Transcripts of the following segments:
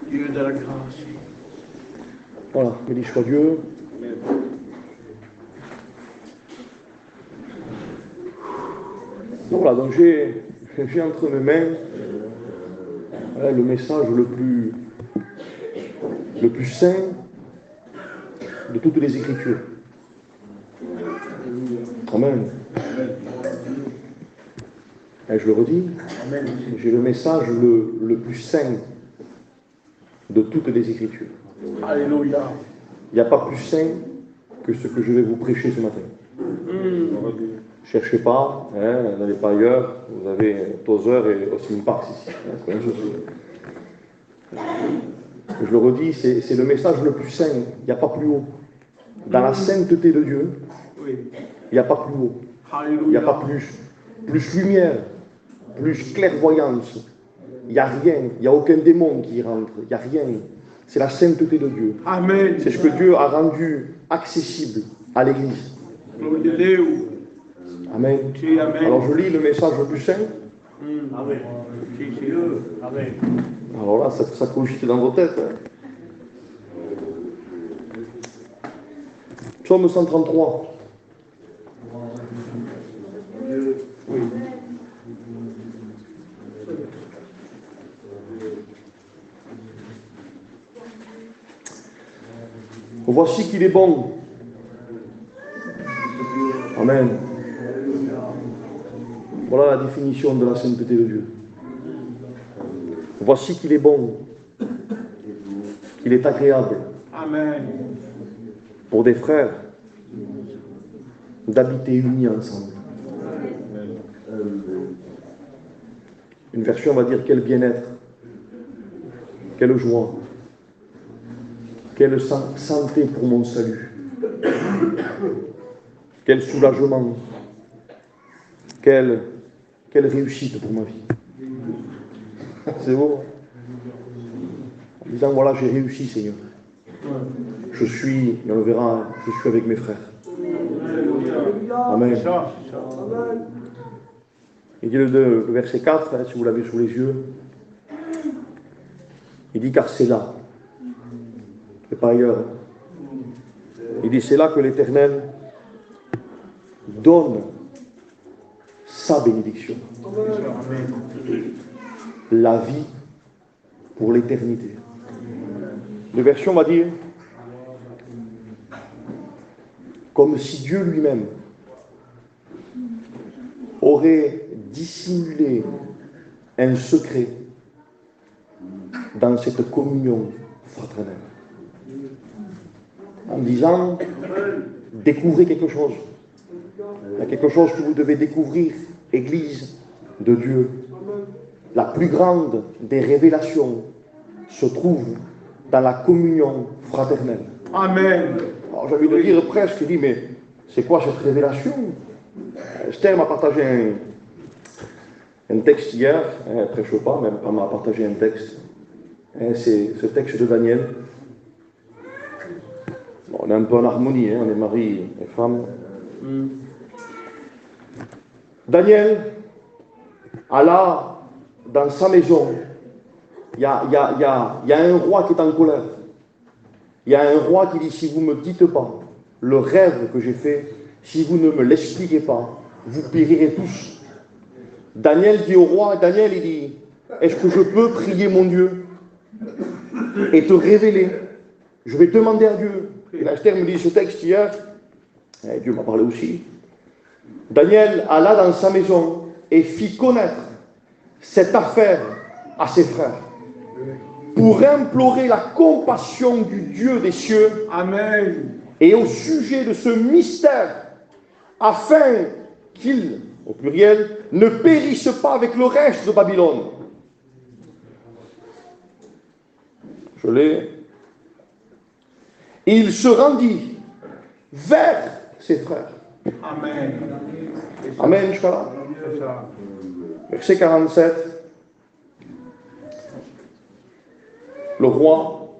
Dieu de la grâce. Voilà, béni soit Dieu. Donc voilà, donc j'ai entre mes mains le message le plus saint de toutes les Écritures. Amen. Et je le redis, j'ai le message le plus saint de toutes les Écritures. Alléluia. Il n'y a pas plus saint que ce que je vais vous prêcher ce matin. Cherchez pas, n'allez pas ailleurs, vous avez Tozer et Osmin Parks ici. C'est la même chose. Je le redis, c'est le message le plus saint, il n'y a pas plus haut. Dans la sainteté de Dieu, il n'y a pas plus haut. Il n'y a pas plus lumière, plus clairvoyance. Il n'y a rien, il n'y a aucun démon qui y rentre, il n'y a rien. C'est la sainteté de Dieu. Amen. C'est ce que Dieu a rendu accessible à l'Église. Amen. Alors je lis le message le plus saint. Amen. Amen. Alors là, ça cogite dans vos têtes. Psaume 133. Oui. Voici qu'il est bon. Amen. Voilà la définition de la sainteté de Dieu. Voici qu'il est bon, qu'il est agréable. Amen. Pour des frères d'habiter unis ensemble. Une version va dire quel bien-être, quelle joie, quelle santé pour mon salut, quel soulagement, quelle réussite pour ma vie. C'est beau. En disant voilà, j'ai réussi, Seigneur. Je suis, on le verra, je suis avec mes frères. Amen. Il dit le verset 4, si vous l'avez sous les yeux, il dit car c'est là, et pas ailleurs. Il dit c'est là que l'Éternel donne sa bénédiction. La vie pour l'éternité. La version va dire comme si Dieu lui-même aurait dissimulé un secret dans cette communion fraternelle. En disant, découvrez quelque chose. Il y a quelque chose que vous devez découvrir, Église de Dieu. La plus grande des révélations se trouve dans la communion fraternelle. Amen. Alors, j'ai envie de dire presque, il dit, mais c'est quoi cette révélation? Esther m'a partagé un texte hier, elle ne prêche pas, mais elle m'a partagé un texte. C'est ce texte de Daniel. Bon, on est un peu en harmonie, on est mari et femme. Daniel, Allah, dans sa maison, il y a un roi qui est en colère. Il y a un roi qui dit, si vous ne me dites pas le rêve que j'ai fait, si vous ne me l'expliquez pas, vous périrez tous. Daniel dit au roi, Daniel il dit, est-ce que je peux prier mon Dieu et te révéler? Je vais demander à Dieu. Et Esther me dit ce texte hier, et Dieu m'a parlé aussi. Daniel alla dans sa maison et fit connaître cette affaire à ses frères pour implorer la compassion du Dieu des cieux. Amen. Et au sujet de ce mystère, afin qu'il, au pluriel, ne périsse pas avec le reste de Babylone. Je l'ai. Il se rendit vers ses frères. Amen. Amen, jusqu'à là. Verset 47. Le roi,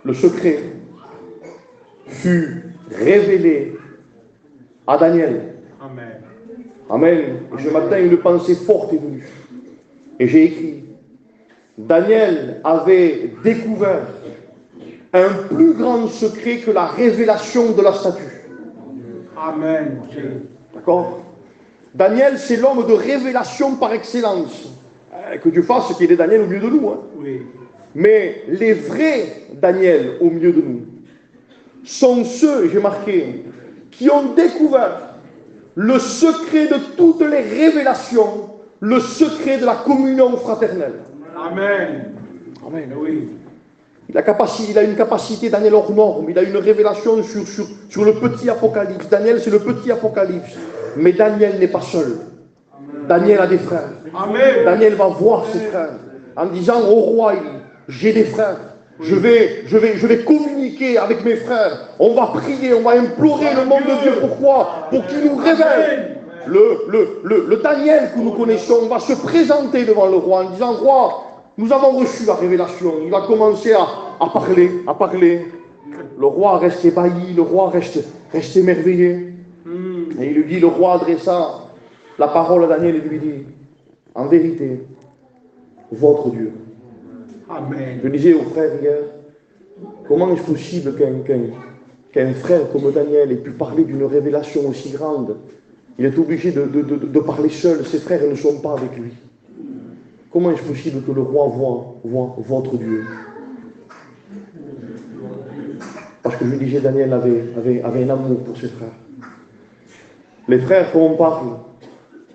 le secret, fut révélé à Daniel. Amen. Amen. Et ce matin, une pensée forte est venue. Et j'ai écrit, Daniel avait découvert un plus grand secret que la révélation de la statue. Amen. D'accord? Daniel, c'est l'homme de révélation par excellence. Que Dieu fasse qu'il y ait Daniel au milieu de nous. Hein. Oui. Mais les vrais Daniel au milieu de nous sont ceux, j'ai marqué, qui ont découvert le secret de toutes les révélations, le secret de la communion fraternelle. Amen. Amen. Oui. Il a une capacité, Daniel, hors norme. Il a une révélation sur le petit Apocalypse. Daniel, c'est le petit Apocalypse. Mais Daniel n'est pas seul. Daniel a des frères. Amen. Daniel va voir ses frères en disant au roi, j'ai des frères. Je vais communiquer avec mes frères. On va prier, on va implorer le nom de Dieu. Pourquoi? Pour qu'il nous révèle. Le Daniel que nous connaissons va se présenter devant le roi en disant, roi, nous avons reçu la révélation. Il va commencer à parler. Le roi reste ébahi, le roi reste émerveillé. Et il lui dit, le roi adressa la parole à Daniel et lui dit, en vérité, votre Dieu. Amen. Je disais aux frères hier, comment est-ce possible qu'un frère comme Daniel ait pu parler d'une révélation aussi grande? Il est obligé de parler seul, ses frères ne sont pas avec lui. Comment est-ce possible que le roi voit votre Dieu? Parce que je disais, Daniel avait un amour pour ses frères. Les frères, quand on parle,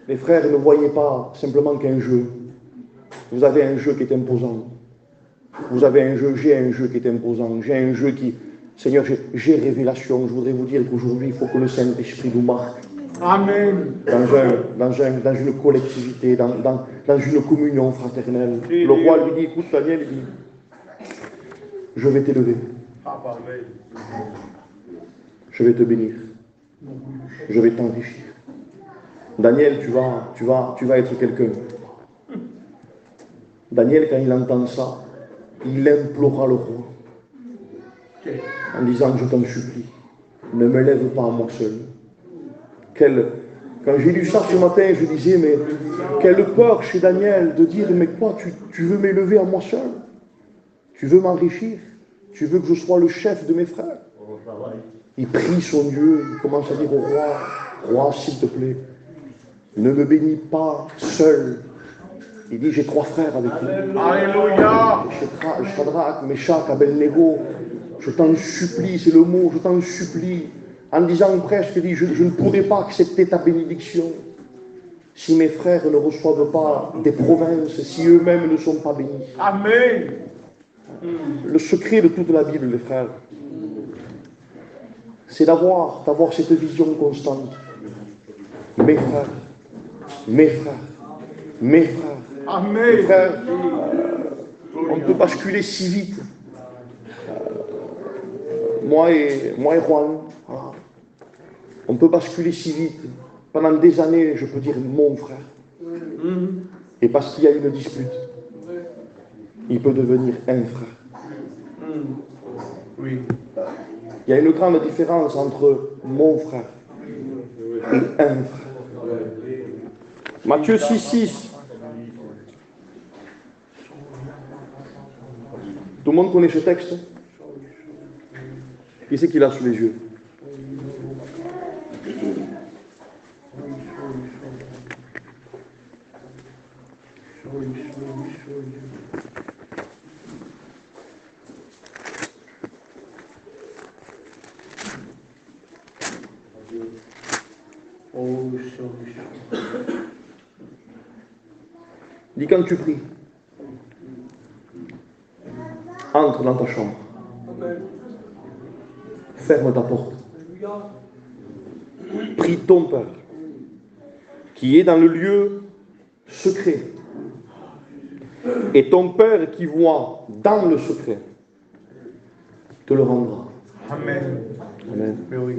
les frères ne voyaient pas simplement qu'un jeu. Vous avez un jeu qui est imposant. Vous avez un jeu, j'ai un jeu qui est imposant. J'ai un jeu qui... Seigneur, j'ai révélation. Je voudrais vous dire qu'aujourd'hui, il faut que le Saint-Esprit nous marque. Amen. Dans une collectivité, dans une communion fraternelle. Le roi lui dit, écoute Daniel, il dit, je vais t'élever. Je vais te bénir. Je vais t'enrichir. Daniel, tu vas être quelqu'un. Daniel, quand il entend ça, il implora le roi en disant, je t'en supplie, ne me lève pas à moi seul. Quand j'ai lu ça ce matin, je disais, mais quelle peur chez Daniel de dire, mais quoi, tu veux m'élever à moi seul? Tu veux m'enrichir? Tu veux que je sois le chef de mes frères? Il prie son Dieu, il commence à dire au roi, roi, s'il te plaît, ne me bénis pas seul. Il dit, j'ai 3 frères avec moi. Alléluia. Shadrach, Meshach, Abednego, je t'en supplie, c'est le mot, je t'en supplie. En disant presque, il dit, je ne pourrai pas accepter ta bénédiction si mes frères ne reçoivent pas des provinces, si eux-mêmes ne sont pas bénis. Amen. Le secret de toute la Bible, les frères, c'est d'avoir cette vision constante. Mes frères, mes frères, mes frères. Amen. Mes frères, on peut basculer si vite. Moi et Juan, voilà. On peut basculer si vite. Pendant des années, je peux dire mon frère. Et parce qu'il y a une dispute, il peut devenir un frère. Oui. Il y a une grande différence entre mon frère et un frère. Matthieu 6,6. Tout le monde connaît ce texte? Qui c'est qui l'a sous les yeux? Dis quand tu pries, entre dans ta chambre, ferme ta porte, prie ton Père qui est dans le lieu secret, et ton Père qui voit dans le secret te le rendra. Amen. Amen. Oui.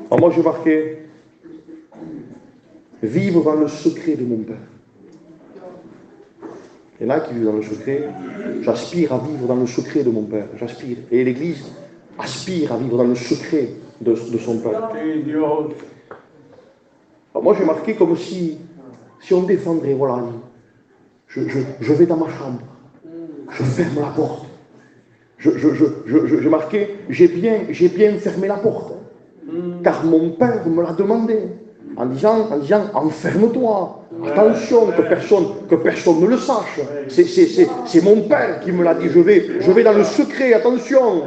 Alors moi j'ai marqué vivre dans le secret de mon Père. Et là qui vit dans le secret, j'aspire à vivre dans le secret de mon Père. J'aspire. Et l'Église, aspire à vivre dans le secret de son Père. Sí, Dios. Alors moi, j'ai marqué comme si on défendrait, voilà, je vais dans ma chambre, je ferme la porte. J'ai marqué, j'ai bien fermé la porte, car mon Père me l'a demandé, en disant, enferme-toi, attention, que personne ne le sache. C'est mon Père qui me l'a dit, je vais dans le secret, attention.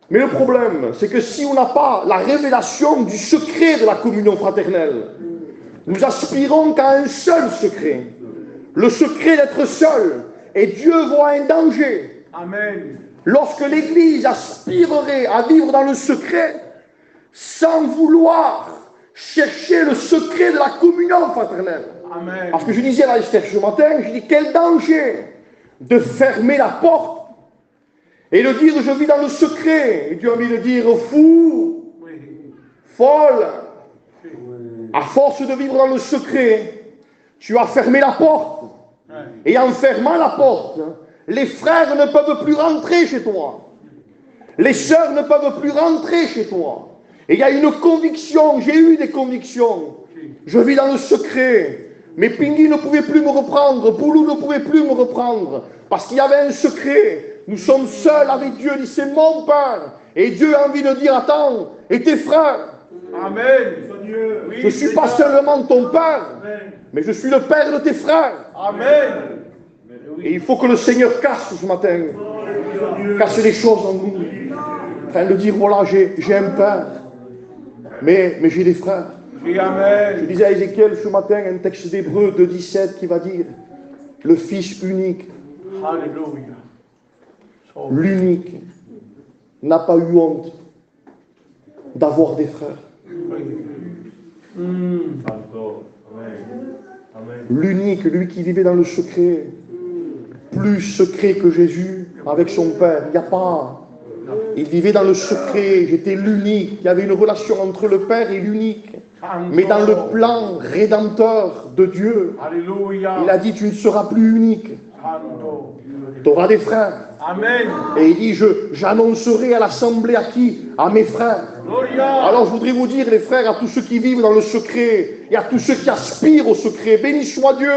Mais le problème, c'est que si on n'a pas la révélation du secret de la communion fraternelle, nous aspirons qu'à un seul secret, le secret d'être seul. Et Dieu voit un danger. Amen. Lorsque l'Église aspirerait à vivre dans le secret, sans vouloir chercher le secret de la communion fraternelle. Amen. Parce que je disais à Esther ce matin, je dis quel danger de fermer la porte et de dire je vis dans le secret. Et Dieu a envie de dire fou, Oui. folle. À force de vivre dans le secret, tu as fermé la porte. Et en fermant la porte, les frères ne peuvent plus rentrer chez toi. Les sœurs ne peuvent plus rentrer chez toi. Et il y a une conviction, j'ai eu des convictions. Je vis dans le secret. Mais Pingui ne pouvait plus me reprendre, Boulou ne pouvait plus me reprendre. Parce qu'il y avait un secret. Nous sommes seuls avec Dieu. Il dit c'est mon Père. Et Dieu a envie de dire attends, et tes frères? Amen. Je ne suis pas seulement ton Père, mais je suis le Père de tes frères. Amen. Et il faut que le Seigneur casse ce matin, casse les choses en nous. Afin de dire, voilà, j'ai un Père, mais j'ai des frères. Oui, amen. Je disais à Ézéchiel ce matin un texte d'Hébreu 2,17 qui va dire, le Fils unique, Alléluia. l'unique, n'a pas eu honte d'avoir des frères. L'unique, lui qui vivait dans le secret, plus secret que Jésus avec son Père, il n'y a pas. Il vivait dans le secret, j'étais l'unique, il y avait une relation entre le Père et l'unique. Mais dans le plan rédempteur de Dieu, Alléluia. il a dit tu ne seras plus unique, tu auras des frères. Amen. Et il dit j'annoncerai à l'assemblée à qui? À mes frères. Gloria. Alors je voudrais vous dire les frères, à tous ceux qui vivent dans le secret et à tous ceux qui aspirent au secret, béni soit Dieu,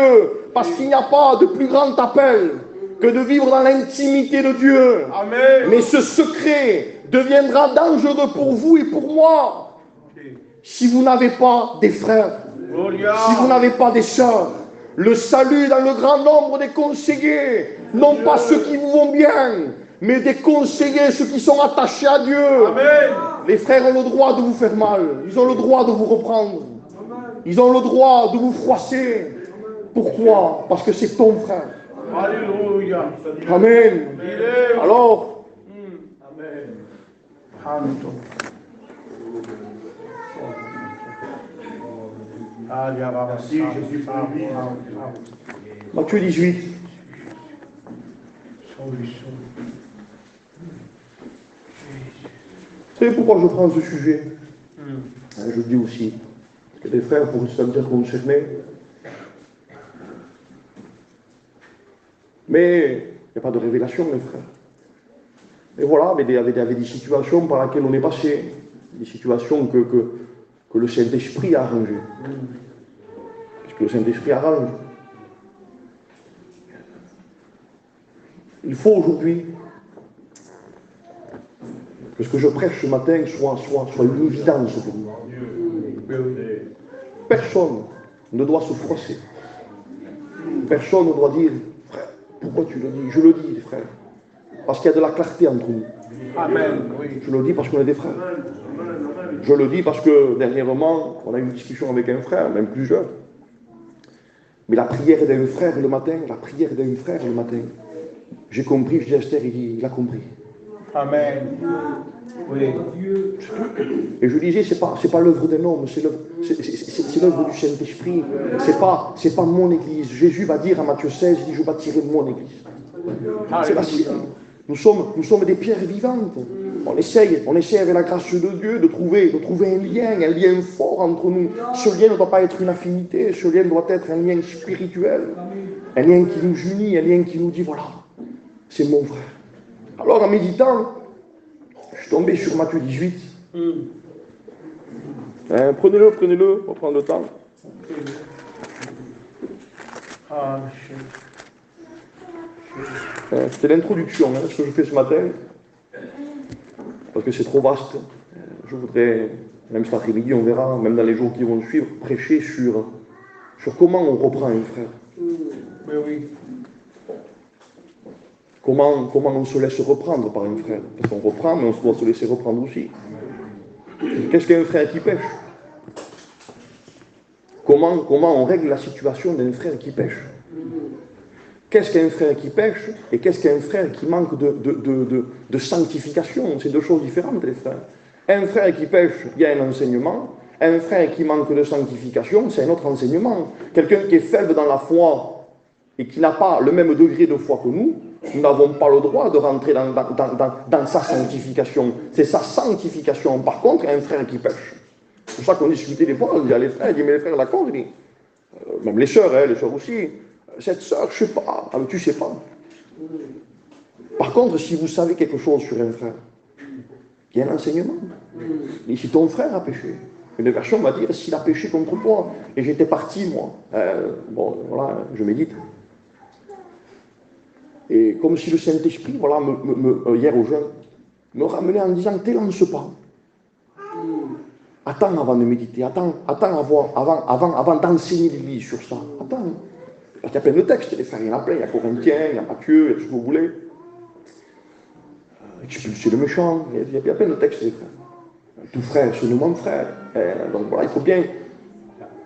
parce qu'il n'y a pas de plus grand appel que de vivre dans l'intimité de Dieu. Amen. Mais ce secret deviendra dangereux pour vous et pour moi si vous n'avez pas des frères, Gloria. si vous n'avez pas des sœurs. Le salut dans le grand nombre des conseillers, non pas ceux qui vous vont bien, mais des conseillers, ceux qui sont attachés à Dieu. Amen. Les frères ont le droit de vous faire mal, ils ont le droit de vous reprendre, ils ont le droit de vous froisser. Pourquoi? Parce que c'est ton frère. Alléluia. Amen. Alors, Amen. Santo. Si Jésus Matthieu 18. Vous savez pourquoi je prends ce sujet? Je le dis aussi, parce que des frères pourraient se sentir concernés. Mais il n'y a pas de révélation, mes frères. Et voilà, il y avait des situations par lesquelles on est passé, des situations que le Saint-Esprit a arrangées. Puisque le Saint-Esprit arrange. Il faut aujourd'hui que ce que je prêche ce matin soit une évidence pour nous. Personne ne doit se froisser. Personne ne doit dire, frère, pourquoi tu le dis? Je le dis, frère. Parce qu'il y a de la clarté entre nous. Amen. Oui. Je le dis parce qu'on est des frères. Je le dis parce que dernièrement, on a eu une discussion avec un frère, même plusieurs. Mais la prière d'un frère le matin, j'ai compris, je dis à Esther, il a compris. Amen. Oui. Et je disais, c'est pas l'œuvre d'un homme, c'est l'œuvre du Saint-Esprit. C'est pas mon église. Jésus va dire à Matthieu 16, il dit, je bâtirai mon église. C'est la sienne. Nous sommes des pierres vivantes. On essaye avec la grâce de Dieu de trouver un lien fort entre nous. Ce lien ne doit pas être une affinité, ce lien doit être un lien spirituel. Un lien qui nous unit, un lien qui nous dit, voilà, c'est mon frère. Alors en méditant, je suis tombé sur Matthieu 18. Prenez-le, on va prendre le temps. Ah, C'était l'introduction, ce que je fais ce matin, parce que c'est trop vaste. Je voudrais, même cet après-midi, on verra, même dans les jours qui vont suivre, prêcher sur comment on reprend un frère. oui. Comment on se laisse reprendre par un frère. Parce qu'on reprend, mais on doit se laisser reprendre aussi. Qu'est-ce qu'un frère qui pêche? Comment on règle la situation d'un frère qui pêche? Qu'est-ce qu'un frère qui pêche et qu'est-ce qu'un frère qui manque de sanctification? C'est deux choses différentes, les frères. Un frère qui pêche, il y a un enseignement. Un frère qui manque de sanctification, c'est un autre enseignement. Quelqu'un qui est faible dans la foi et qui n'a pas le même degré de foi que nous n'avons pas le droit de rentrer dans sa sanctification. C'est sa sanctification. Par contre, un frère qui pêche. C'est pour ça qu'on discutait des fois, on dit à les frères, il dit, mais les frères, d'accord, il dit, même les sœurs aussi. Cette sœur, je ne sais pas. Ah, mais tu ne sais pas. Par contre, si vous savez quelque chose sur un frère, il y a un enseignement. Et si ton frère a péché, une version va dire s'il a péché contre toi, et j'étais parti, moi. Bon, voilà, je médite. Et comme si le Saint-Esprit, voilà, hier au jeûne, me ramenait en disant, t'élance pas. Attends avant de méditer, attends avant d'enseigner l'Église sur ça. Attends. Parce qu'il y a plein de textes, les frères, il y en a plein. Il y a Corinthiens, il y a Matthieu, il y a tout ce que vous voulez. Expulser le méchant, il y a plein de textes, les frères. Tout frère, c'est mon frère. Donc voilà, il faut bien.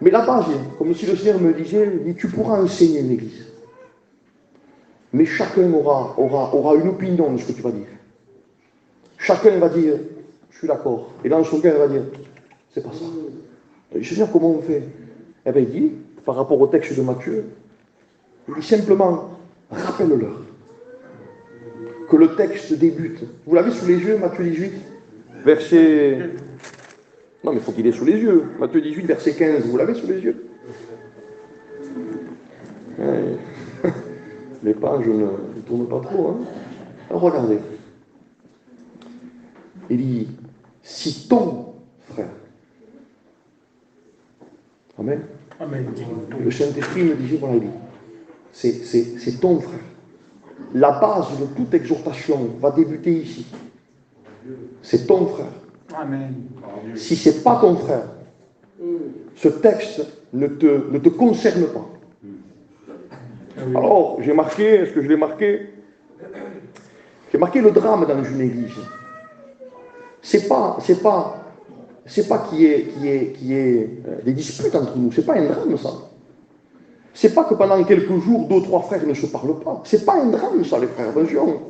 Mais la base, comme si le Seigneur me disait, tu pourras enseigner l'Église. Mais chacun aura une opinion de ce que tu vas dire. Chacun va dire, je suis d'accord. Et dans son cœur, il va dire, c'est pas ça. Je sais bien comment on fait. Eh bien, il dit, par rapport au texte de Matthieu, il dit simplement, rappelle-leur que le texte débute. Vous l'avez sous les yeux, Matthieu 18, verset... Non, mais il faut qu'il ait sous les yeux. Matthieu 18, verset 15, vous l'avez sous les yeux? Les pages ne tournent pas trop. Hein. Alors regardez. Il dit, si ton frère... Amen. Amen. Le Saint-Esprit me disait, voilà, il dit, c'est ton frère. La base de toute exhortation va débuter ici. C'est ton frère. Amen. Si ce n'est pas ton frère, ce texte ne te concerne pas. Alors, j'ai marqué, est-ce que je l'ai marqué? J'ai marqué le drame dans une église. C'est pas qu'il y ait des disputes entre nous. C'est pas un drame, ça. C'est pas que pendant quelques jours, 2 ou 3 frères ne se parlent pas. C'est pas un drame, ça, les frères. Attention.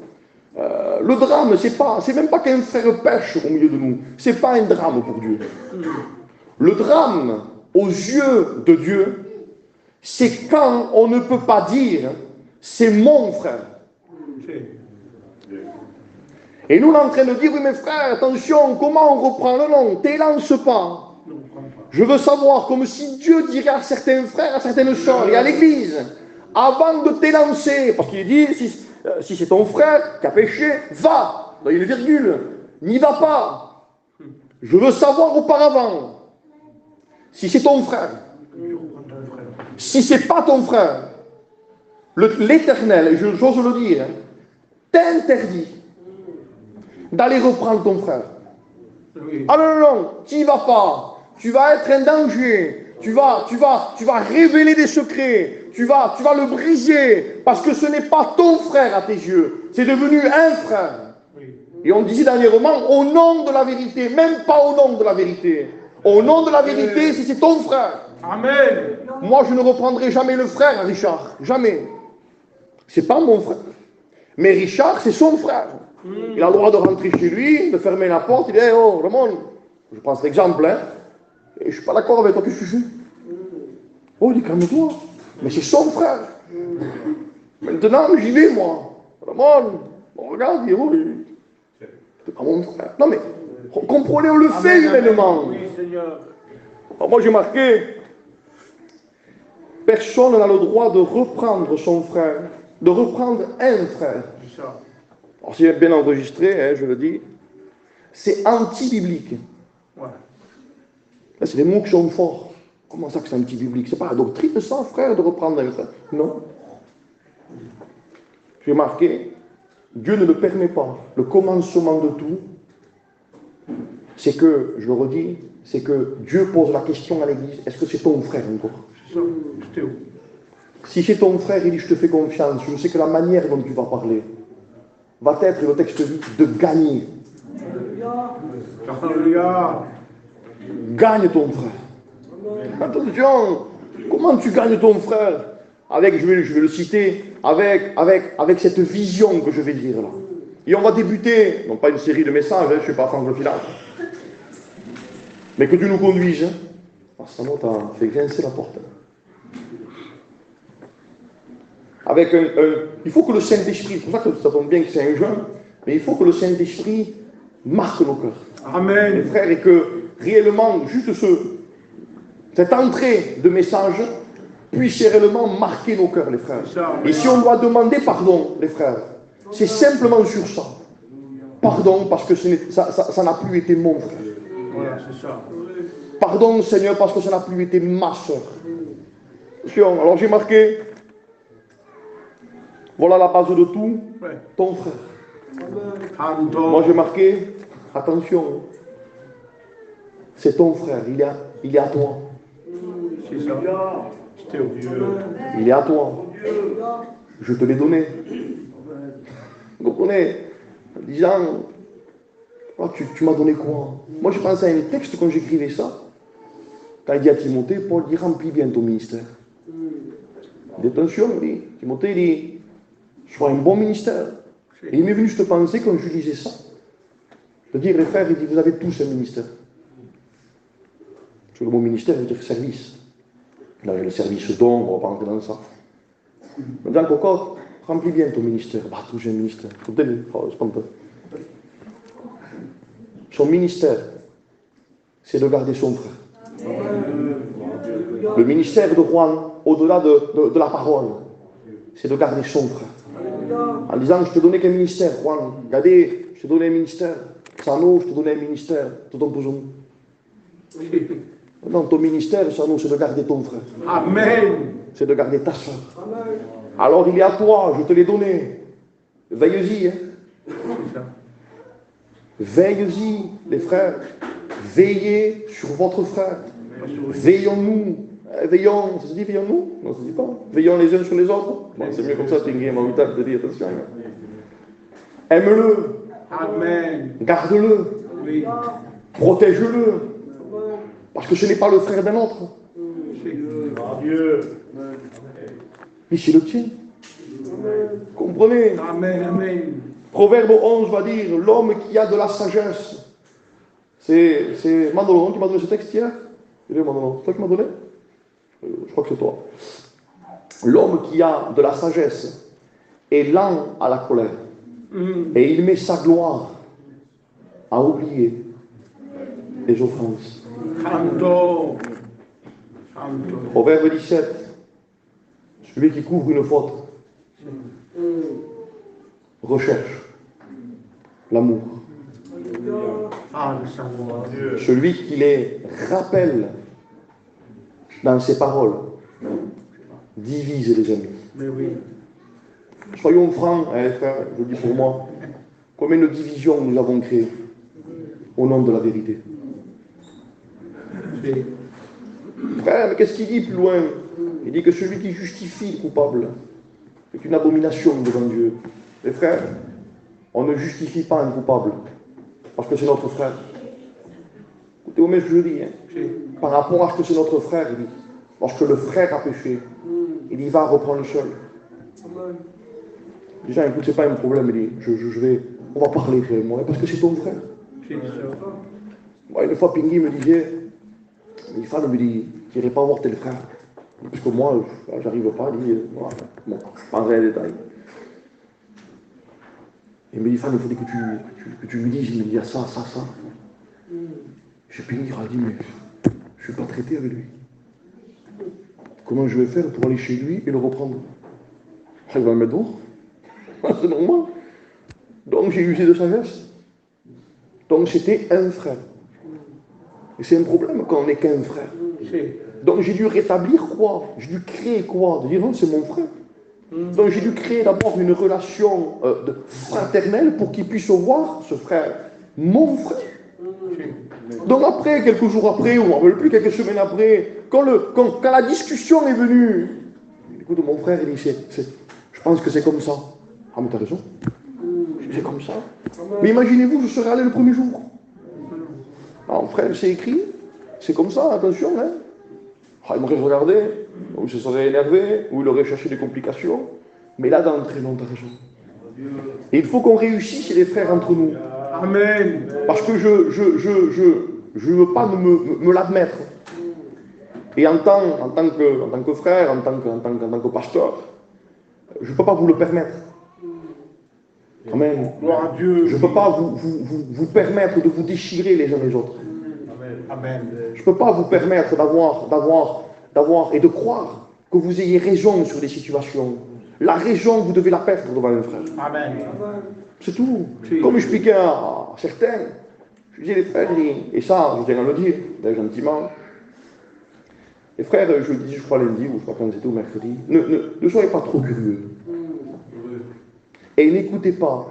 Le drame, c'est même pas qu'un frère pêche au milieu de nous. C'est pas un drame pour Dieu. Le drame, aux yeux de Dieu, c'est quand on ne peut pas dire c'est mon frère. Et nous, on est en train de dire, oui, mes frères, attention, comment on reprend le nom? T'élance pas. Je veux savoir, comme si Dieu dirait à certains frères, à certaines sœurs et à l'église, avant de t'élancer, parce qu'il dit, si c'est ton frère qui a péché, va, dans une virgule, n'y va pas. Je veux savoir auparavant, si c'est ton frère, si c'est pas ton frère, l'Éternel, j'ose le dire, t'interdit d'aller reprendre ton frère. Ah non, tu n'y vas pas. Tu vas être un danger. Tu vas révéler des secrets. Tu vas le briser. Parce que ce n'est pas ton frère à tes yeux. C'est devenu un frère. Et on disait dernièrement, au nom de la vérité. Même pas au nom de la vérité. Au nom de la vérité, si c'est ton frère. Amen. Moi, je ne reprendrai jamais le frère, Richard. Jamais. C'est pas mon frère. Mais Richard, c'est son frère. Il a le droit de rentrer chez lui, de fermer la porte. Il dit, oh, Ramon, je prends cet exemple, hein. Et je ne suis pas d'accord avec toi, qu'est-ce que tu fais? Oh, il dit, calme-toi. Mais c'est son frère. Maintenant, j'y vais, moi. Ramon, on regarde, il dit, oh, c'est pas mon frère. Non, mais comprenez, on le fait humainement. Oui, Seigneur. Alors, moi, j'ai marqué, personne n'a le droit de reprendre son frère, de reprendre un frère. C'est ça. Alors, c'est bien enregistré, hein, je le dis. c'est anti-biblique. Ouais. Là, c'est des mots qui sont forts. Comment ça que c'est anti-biblique? C'est pas la doctrine de ça, frère, de reprendre un frère. Non. J'ai marqué, Dieu ne le permet pas. Le commencement de tout, c'est que, je le redis, c'est que Dieu pose la question à l'église, est-ce que c'est ton frère encore? C'est ça. C'était où? Si c'est ton frère, il dit, je te fais confiance, je sais que la manière dont tu vas parler va être, le texte dit, de gagner. Alléluia. Gagne ton frère. Attention, comment tu gagnes ton frère? Avec, je vais le citer, avec cette vision que je vais dire là. Et on va débuter, non pas une série de messages, je ne suis pas Franck Final, mais que Dieu nous conduise. Ah, ça m'a fait grincer la porte. Avec il faut que le Saint-Esprit, c'est pour ça que ça tombe bien que c'est un jeune, mais il faut que le Saint-Esprit marque nos cœurs. Amen. Mes frères, et que réellement, juste cette entrée de message puisse réellement marquer nos cœurs, les frères. Et si on doit demander pardon, les frères, c'est simplement sur ça. Pardon, parce que ça n'a plus été mon frère. Voilà, c'est ça. Pardon, Seigneur, parce que ça n'a plus été ma soeur. Attention, alors j'ai marqué, voilà la base de tout, Ouais. ton frère. Pardon. Moi j'ai marqué, attention, c'est ton frère, il est à toi. C'est ça. C'était où? Il est à toi. Je te l'ai donné. Vous comprenez? En disant, oh, tu m'as donné quoi? Moi je pensais à un texte quand j'écrivais ça. Quand il dit à Timothée, Paul dit, remplis bien ton ministère. Il dit, attention, il dit, Timothée, il dit, sois un bon ministère. Et il m'est venu juste penser quand je lisais ça. Je veux dire, les frères, il dit, vous avez tous un ministère. Parce que le mot ministère veut dire service. Là, il y a le service don, on va pas rentrer dans ça. Maintenant, encore, remplis bien ton ministère. Bah, tout, j'ai un ministère. Son ministère, c'est de garder son frère. Le ministère de Juan, au-delà de la parole, c'est de garder son frère. En disant, je te donnais qu'un ministère, Juan. Regardez, je te donnais un ministère. Sano, je te donnais un ministère. Tout ton besoin. Non, ton ministère, Sano, c'est de garder ton frère. Amen. C'est de garder ta soeur. Alors il est à toi, je te l'ai donné. Veille-y. Hein. C'est ça. Veille-y, les frères. Veillez sur votre frère. Veillons-nous. Veillons, ça se dit veillons-nous? Non, ça se dit pas. Veillons les uns sur les autres. Bon, c'est mieux comme ça, Tinguy, ma de dire attention. Aime-le. Amen. Garde-le. Oui. Protège-le. Parce que ce n'est pas le frère d'un autre. Dieu. Mais c'est le tien. Comprenez? Amen. Amen. Proverbe 11 va dire, l'homme qui a de la sagesse. C'est Manolo qui m'a donné ce texte hier. C'est toi qui m'as donné? Je crois que c'est toi. L'homme qui a de la sagesse est lent à la colère. Et il met sa gloire à oublier les offenses. Santo. Proverbe 17. Celui qui couvre une faute recherche l'amour. Ah, le savoir. Celui qui les rappelle dans ses paroles divise les amis. Mais oui. Soyons francs, hein, frère, je le dis pour moi, combien de divisions nous avons créées au nom de la vérité. Frère, mais qu'est-ce qu'il dit plus loin? Il dit que celui qui justifie le coupable est une abomination devant Dieu. Les frères, on ne justifie pas un coupable parce que c'est notre frère. Écoutez, au moins ce que je dis, hein. Par rapport à ce que c'est notre frère, il dit, lorsque le frère a péché, il y va reprendre seul. Déjà, écoute, c'est pas un problème, il dit, on va parler, moi, parce que c'est ton frère. Moi, une fois, Pingui me disait, une femme me dit, je n'irai pas voir tel frère. Parce que moi, j'arrive pas, il dit, voilà, bon, pas en vrai détail. Il me dit, Fan, il faudrait que tu lui dises, il me dit, il y a ça. J'ai Pingui, il a dit, mais je ne vais pas traiter avec lui. Comment je vais faire pour aller chez lui et le reprendre? Il va me mettre dehors. C'est normal. Donc j'ai usé de sagesse. Donc c'était un frère. Et c'est un problème quand on n'est qu'un frère. Donc j'ai dû rétablir quoi? J'ai dû créer quoi? De dire non, c'est mon frère. Donc j'ai dû créer d'abord une relation fraternelle pour qu'il puisse voir ce frère, mon frère. Donc après, quelques jours après, ou on ne rappelle plus, quelques semaines après, quand la discussion est venue, écoute, mon frère, il dit, je pense que c'est comme ça. Ah mais t'as raison. C'est comme ça. Mais imaginez-vous, je serais allé le premier jour. Alors frère, c'est écrit, c'est comme ça, attention, hein. Ah, il m'aurait regardé, ou il se serait énervé, ou il aurait cherché des complications. Mais là, d'entrée, non, t'as raison. Et il faut qu'on réussisse, les frères, entre nous. Amen. Parce que je ne veux pas me l'admettre. Et en tant que frère, en tant que pasteur, je ne peux pas vous le permettre. Amen. Gloire à Dieu. Je ne peux pas vous permettre de vous déchirer les uns les autres. Amen. Je ne peux pas vous permettre d'avoir et de croire que vous ayez raison sur des situations. La raison, vous devez la perdre devant un frère. Amen. C'est tout. Comme j'expliquais à certains, je disais les frères, et ça, je tiens à le dire, gentiment, les frères, je le dis, je crois lundi, ou je crois quand c'était au mercredi, ne soyez pas trop curieux. Et n'écoutez pas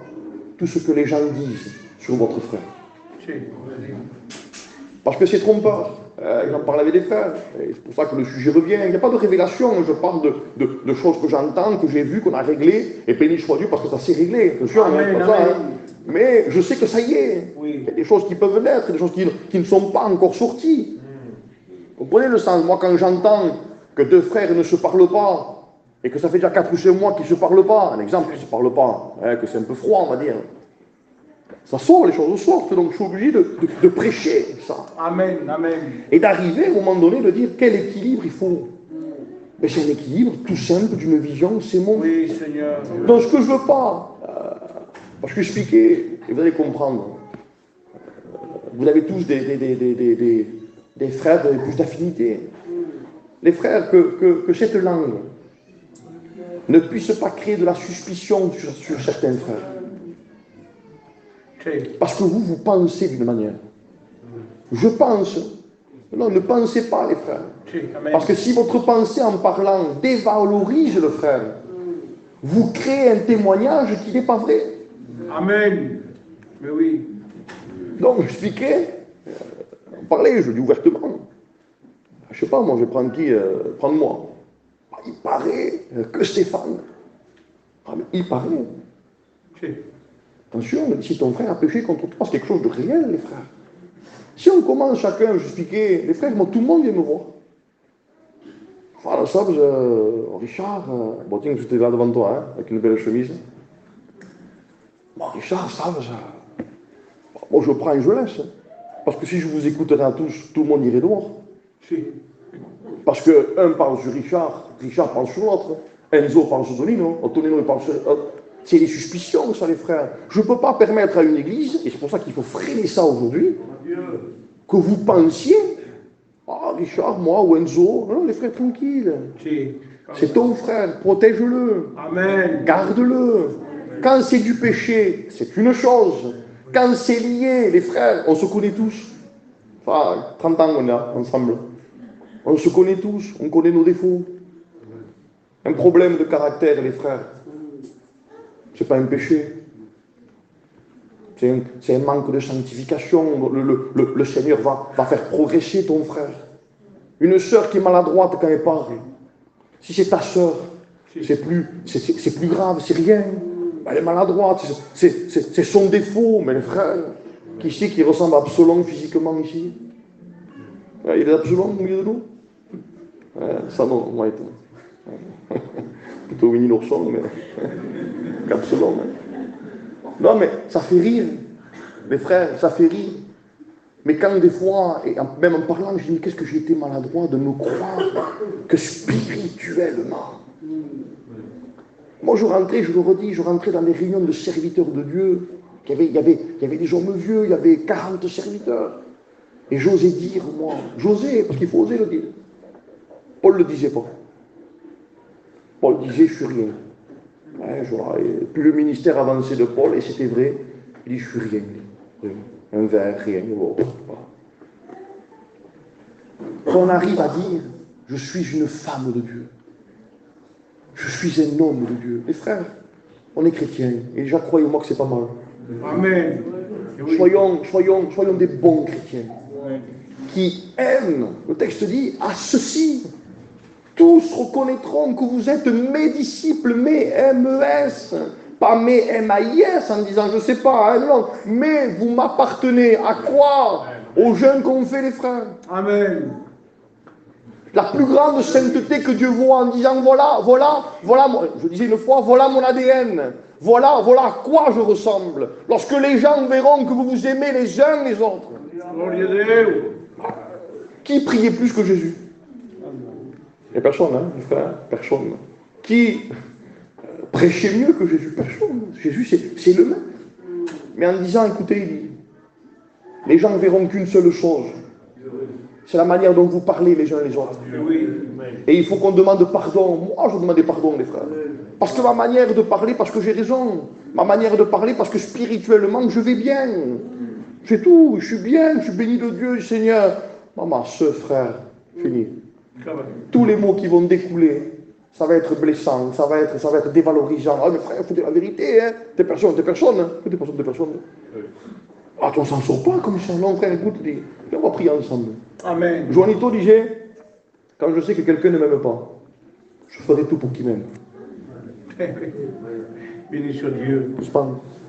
tout ce que les gens disent sur votre frère. Parce que c'est trompeur. J'en parle avec des frères. Et c'est pour ça que le sujet revient. Il n'y a pas de révélation. Je parle de choses que j'entends, que j'ai vues, qu'on a réglées. Et béni soit Dieu parce que ça s'est réglé. Attention, amen, pas ça, hein. Mais je sais que ça y est. Oui. Il y a des choses qui peuvent naître, des choses qui ne sont pas encore sorties. Vous comprenez le sens? Moi, quand j'entends que deux frères ne se parlent pas, et que ça fait déjà 4 ou 5 mois qu'ils ne se parlent pas, un exemple, qu'ils ne se parlent pas, hein, que c'est un peu froid, on va dire. Ça sort, les choses sortent, donc je suis obligé de prêcher ça. Amen, amen. Et d'arriver, à un moment donné, de dire quel équilibre il faut. Mais c'est un équilibre tout simple d'une vision, c'est mon. Oui, Seigneur. Donc ce que je ne veux pas, parce que expliquer, et vous allez comprendre, vous avez tous des frères avec plus d'affinité. Les frères, que cette langue ne puisse pas créer de la suspicion sur certains frères. Parce que vous pensez d'une manière. Je pense. Non, ne pensez pas, les frères. Parce que si votre pensée en parlant dévalorise le frère, vous créez un témoignage qui n'est pas vrai. Amen. Mais oui. Donc, j'expliquais, on parlait, je dis ouvertement. Je ne sais pas, moi, je prends qui prendre moi. Il paraît que Stéphane. Ah, mais il paraît. Attention, si ton frère a péché contre toi, c'est quelque chose de réel, les frères. Si on commence chacun, j'expliquais, les frères, moi, tout le monde vient me voir. Voilà, ça, Richard, bon, tiens, j'étais là devant toi, hein, avec une belle chemise. Bon, Richard, ça, moi, je prends et je laisse. Parce que si je vous écouterais à tous, tout le monde irait dehors. Parce qu'un parle sur Richard parle sur l'autre. Enzo parle sur Tonino, Tonino parle sur... C'est les suspicions, ça, les frères. Je ne peux pas permettre à une église, et c'est pour ça qu'il faut freiner ça aujourd'hui, que vous pensiez, ah, Richard, moi ou Enzo, non, les frères, tranquilles. C'est ton frère, protège-le. Amen. Garde-le. Quand c'est du péché, c'est une chose. Quand c'est lié, les frères, on se connaît tous. Enfin, 30 ans on a ensemble. On se connaît tous, on connaît nos défauts. Un problème de caractère, les frères. C'est pas un péché. C'est un manque de sanctification. Le Seigneur va faire progresser ton frère. Une sœur qui est maladroite quand elle parle. Si c'est ta sœur, c'est plus grave, c'est rien. Elle est maladroite, c'est son défaut. Mais les frères, qui c'est qui ressemble à Absalom physiquement ici? Il est Absalom au milieu de nous? Ça non, moi et tout. Plutôt Winnie l'ourson, mais qu'Absalom. Non, mais ça fait rire, les frères, ça fait rire. Mais quand des fois, et même en parlant, je dis, qu'est-ce que j'ai été maladroit de me croire que spirituellement. Moi, je rentrais, je le redis, je rentrais dans des réunions de serviteurs de Dieu. Il y avait des hommes vieux, il y avait 40 serviteurs. Et j'osais dire, moi, parce qu'il faut oser le dire. Paul ne le disait pas. Paul disait, je suis rien. Ouais, et puis le ministère avançait de Paul, et c'était vrai. Il dit, je suis rien. un verre, rien. Bon, voilà. Quand on arrive à dire, je suis une femme de Dieu, je suis un homme de Dieu. Les frères, on est chrétiens, et déjà croyez-moi que c'est pas mal. Amen. Oui. Soyons des bons chrétiens, qui aiment, le texte dit, à ceci, tous reconnaîtront que vous êtes mes disciples, mes M-E-S, pas mes M-A-I-S, en disant, je sais pas, hein, non, mais vous m'appartenez à quoi? Aux jeûnes qu'on fait, les frères. Amen. La plus grande sainteté que Dieu voit en disant, voilà, je disais une fois, voilà mon ADN, voilà à quoi je ressemble. Lorsque les gens verront que vous vous aimez les uns les autres. Gloria a Deus. Qui priait plus que Jésus? Il n'y a personne, hein, mes frères, personne. Qui prêchait mieux que Jésus? Personne. Jésus, c'est le même. Mais en disant, écoutez, il dit, les gens verront qu'une seule chose. C'est la manière dont vous parlez les uns les autres. Oui. Et il faut qu'on demande pardon. Moi, je demande pardon, les frères. Parce que ma manière de parler, parce que j'ai raison. Ma manière de parler, parce que spirituellement, je vais bien. C'est tout. Je suis bien. Je suis béni de Dieu, Seigneur. Maman, ce frère, fini. Tous les mots qui vont découler, ça va être blessant, ça va être dévalorisant. Ah, mais frère, il faut dire la vérité, hein. T'es personne. Hein. T'es personne. Ah, tu ne s'en sors pas comme ça. Non, frère, écoute, on va prier ensemble. Amen. Juanito disait, quand je sais que quelqu'un ne m'aime pas, je ferai tout pour qu'il m'aime. Béni soit Dieu.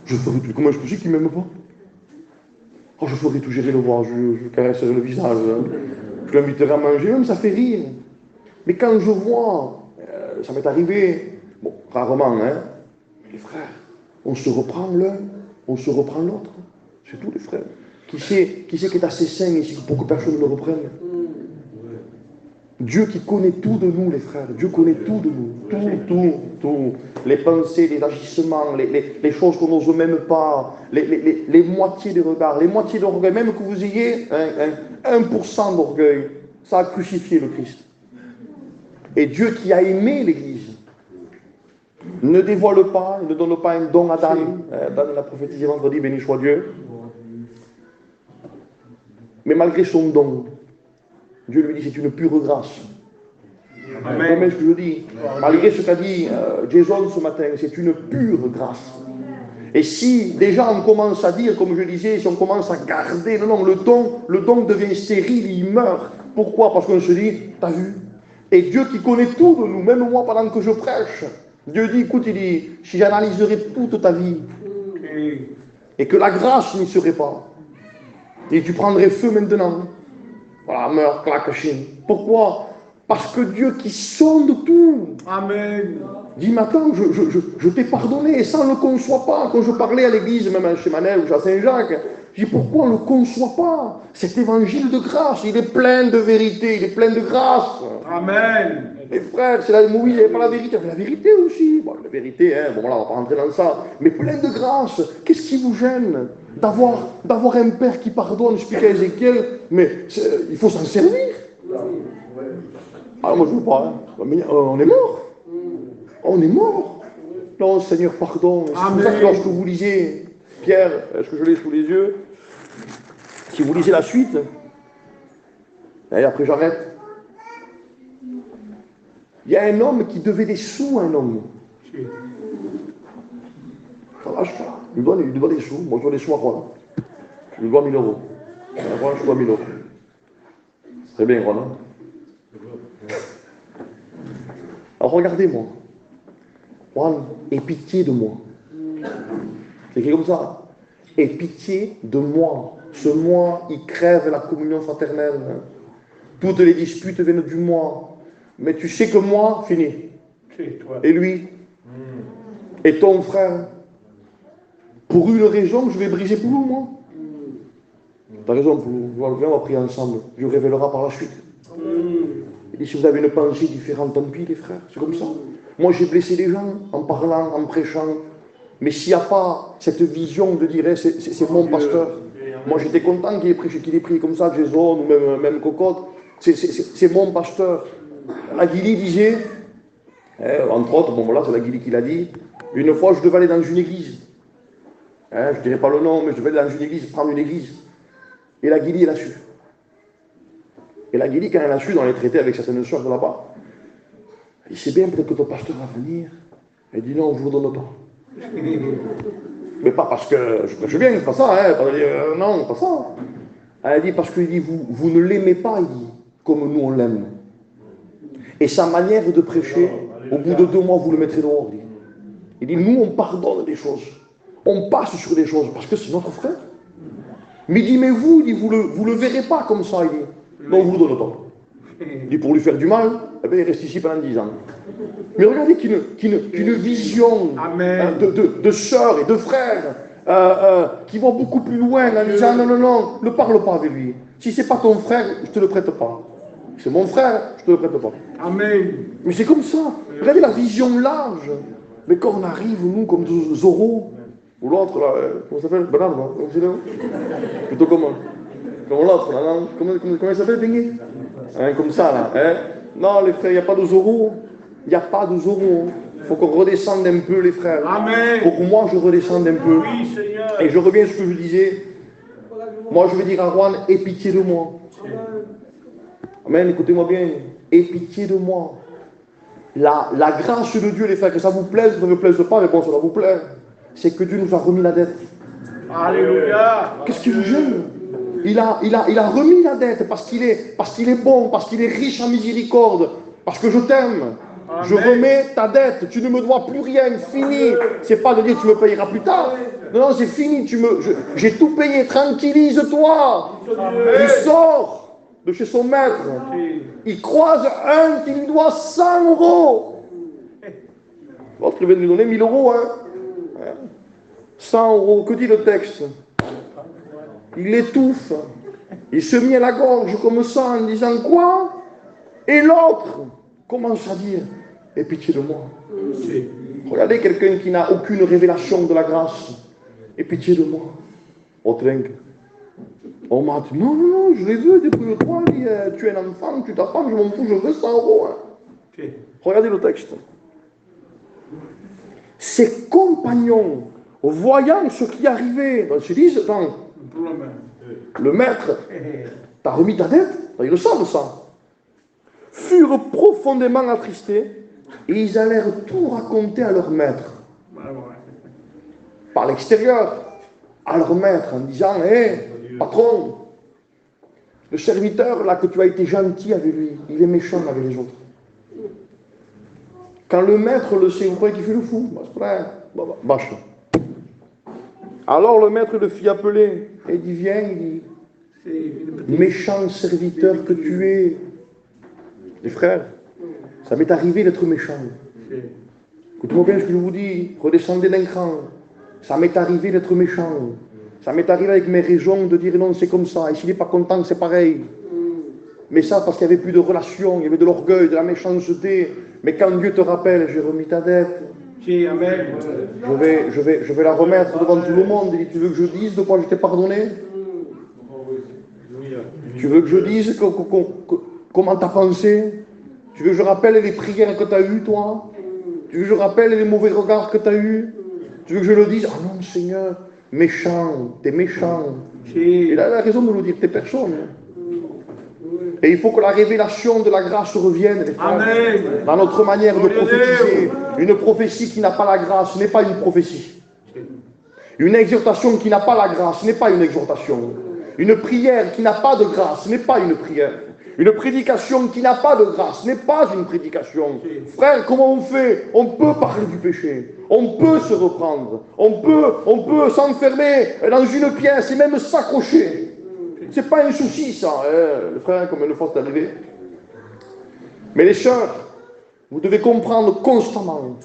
Je ferai tout. Comment je peux dire qu'il ne m'aime pas? Oh, je ferai tout, j'irai le voir, je caresserai le visage, je l'inviterai à manger, même ça fait rire. Mais quand je vois, ça m'est arrivé, bon, rarement, hein, les frères, on se reprend l'un, on se reprend l'autre. C'est tout, les frères. Qui c'est qui est assez saint ici pour que personne ne le reprenne? Dieu qui connaît tout de nous, les frères. Dieu connaît tout de nous. Tout. Les pensées, les agissements, les choses qu'on n'ose même pas, les moitiés des regards, les moitiés d'orgueil. Même que vous ayez 1% d'orgueil, ça a crucifié le Christ. Et Dieu qui a aimé l'Église ne dévoile pas, ne donne pas un don à Dan. Dan l'a prophétisé vendredi, béni soit Dieu. Mais malgré son don, Dieu lui dit c'est une pure grâce. Vous comprenez ce que je dis? Malgré ce qu'a dit Jason ce matin, c'est une pure grâce. Et si déjà on commence à dire, comme je disais, si on commence à garder, le don devient stérile, il meurt. Pourquoi? Parce qu'on se dit, t'as vu? Et Dieu qui connaît tout de nous, même moi pendant que je prêche, Dieu dit, écoute, il dit, si j'analyserais toute ta vie, et que la grâce n'y serait pas, et tu prendrais feu maintenant. Voilà, meurs, claque, chine. Pourquoi? Parce que Dieu qui sonde tout. Amen. Dit, mais attends, je t'ai pardonné, et ça on ne le conçoit pas. Quand je parlais à l'église, même chez Manel ou à Saint-Jacques, je dis, pourquoi on ne le conçoit pas? Cet évangile de grâce, il est plein de vérité, il est plein de grâce. Amen. Les frères, c'est la oui, il n'y avait pas la vérité, mais la vérité aussi. Bon, la vérité, hein, bon voilà, on ne va pas rentrer dans ça. Mais plein de grâce. Qu'est-ce qui vous gêne d'avoir un père qui pardonne? Je expliquais à Ézéchiel, mais il faut s'en servir. Alors moi je ne veux pas, hein. Mais, on est mort. On est mort. Non, Seigneur, pardon. C'est pour ça que lorsque vous lisez, Pierre, est-ce que je l'ai sous les yeux? Si vous lisez la suite, et après j'arrête. Il y a un homme qui devait des sous à un homme. Ça lâche pas. Il lui doit des sous. Moi, je dois des sous à Roland. Je lui dois 1000 euros. À Roland, je dois 1000 euros. Très bien, Roland. Alors, regardez-moi. Juan, aie pitié de moi. C'est écrit comme ça. Aie pitié de moi. Ce moi, il crève la communion fraternelle. Toutes les disputes viennent du moi. Mais tu sais que moi, fini. Et lui, et ton frère, pour une raison, je vais briser pour vous, moi. T'as raison, on va prier ensemble. Dieu révélera par la suite. Il dit, si vous avez une pensée différente, tant pis, les frères, c'est comme ça. Moi, j'ai blessé les gens en parlant, en prêchant. Mais s'il n'y a pas cette vision de dire, c'est mon pasteur. Moi, j'étais content qu'il ait prié comme ça, Jason, ou même Cocotte. C'est mon pasteur. La Guili disait, entre autres, bon voilà, c'est la Guili qui l'a dit, une fois je devais aller dans une église. Hein, je ne dirai pas le nom, mais je vais dans une église, prendre une église. Et la Guili, elle a su. Et la Guili, quand elle a su dans les traités avec certaines soeurs de là-bas, il sait bien peut-être que ton pasteur va venir. Elle dit non, je ne vous donne pas. Mais pas parce que je prêche bien, c'est pas ça, hein, pas de dire non, pas ça. Elle dit parce qu'il dit vous ne l'aimez pas, il dit, comme nous on l'aime. Et sa manière de prêcher, au bout de 2 mois, vous le mettrez dehors. Il dit nous on pardonne des choses. On passe sur des choses parce que c'est notre frère. Mais il dit mais vous, il dit, vous le verrez pas comme ça, il dit. Non, vous le donne pas. Il dit pour lui faire du mal, eh bien, il reste ici pendant 10 ans. Mais regardez qu'une vision de sœurs et de frères qui vont beaucoup plus loin en disant non, ne parle pas avec lui. Si c'est pas ton frère, je te le prête pas. C'est mon frère, je te le prête pas. Amen. Mais c'est comme ça. Regardez la vision large. Mais quand on arrive, nous, comme Zorro, ou l'autre, là, comment ça s'appelle? Banane, non? Plutôt comment? Comme l'autre, là, non? Comment il s'appelle, Benguet? Hein, comme ça, là. Hein? Non, les frères, il n'y a pas de Zorro. Il n'y a pas de Zorro. Il faut qu'on redescende un peu, les frères. Amen. Pour que moi, je redescende un peu. Oui, Seigneur. Et je reviens à ce que je disais. Moi, je vais dire à Rouen, aie pitié de moi. Amen, écoutez-moi bien. Aie pitié de moi. La grâce de Dieu, les frères, que ça vous plaise, que ça ne me plaise pas, mais bon, ça va vous plaire. C'est que Dieu nous a remis la dette. Alléluia. Qu'est-ce qui vous gêne? Il a remis la dette parce qu'il est bon, parce qu'il est riche en miséricorde, parce que je t'aime. Je remets ta dette, tu ne me dois plus rien, fini. C'est pas de dire tu me payeras plus tard. Non, c'est fini, j'ai tout payé, tranquillise-toi. Il sort de chez son maître. Il croise un qui lui doit 100 €. L'autre, il vient de lui donner 1000 €. Hein. 100 €, que dit le texte? Il étouffe. Il se mit à la gorge comme ça en disant quoi? Et l'autre commence à dire, aie pitié de moi. Regardez quelqu'un qui n'a aucune révélation de la grâce. Aie pitié de moi. Au trinque. On m'a dit, non, je les veux, débrouille-toi, tu es un enfant, tu t'appelles, je m'en fous, je veux 100 €. Hein. Regardez le texte. Ses compagnons, voyant ce qui arrivait, se disent, le maître t'a remis ta dette, ils le savent ça, furent profondément attristés et ils allèrent tout raconter à leur maître. Par l'extérieur, à leur maître, en disant, hé, patron, le serviteur là que tu as été gentil avec lui, il est méchant avec les autres. Quand le maître le sait, vous croyez qu'il fait le fou? Bâche. Alors le maître le fit appeler et dit, viens, il dit, méchant serviteur que tu es. Les frères, ça m'est arrivé d'être méchant. Écoutez-moi bien ce que je vous dis, redescendez d'un cran. Ça m'est arrivé d'être méchant. Ça m'est arrivé avec mes raisons de dire non, c'est comme ça. Et s'il n'est pas content, c'est pareil. Mais ça, parce qu'il n'y avait plus de relation, il y avait de l'orgueil, de la méchanceté. Mais quand Dieu te rappelle, j'ai remis ta dette, Amen. je vais la remettre devant tout le monde. Il dit, tu veux que je dise de quoi je t'ai pardonné? Tu veux que je dise comment tu as pensé? Tu veux que je rappelle les prières que tu as eues, toi? Tu veux que je rappelle les mauvais regards que tu as eus? Tu veux que je le dise? Ah non, Seigneur, méchant, t'es méchant. Il a raison de nous dire, t'es personne. Et il faut que la révélation de la grâce revienne, les frères, dans notre manière de prophétiser. Une prophétie qui n'a pas la grâce n'est pas une prophétie. Une exhortation qui n'a pas la grâce n'est pas une exhortation. Une prière qui n'a pas de grâce n'est pas une prière. Une prédication qui n'a pas de grâce n'est pas une prédication. Frère, comment on fait? On peut parler du péché. On peut se reprendre. On peut s'enfermer dans une pièce et même s'accrocher. C'est pas un souci, ça, le frère, comme une fois c'est arrivé. Mais les sœurs, vous devez comprendre constamment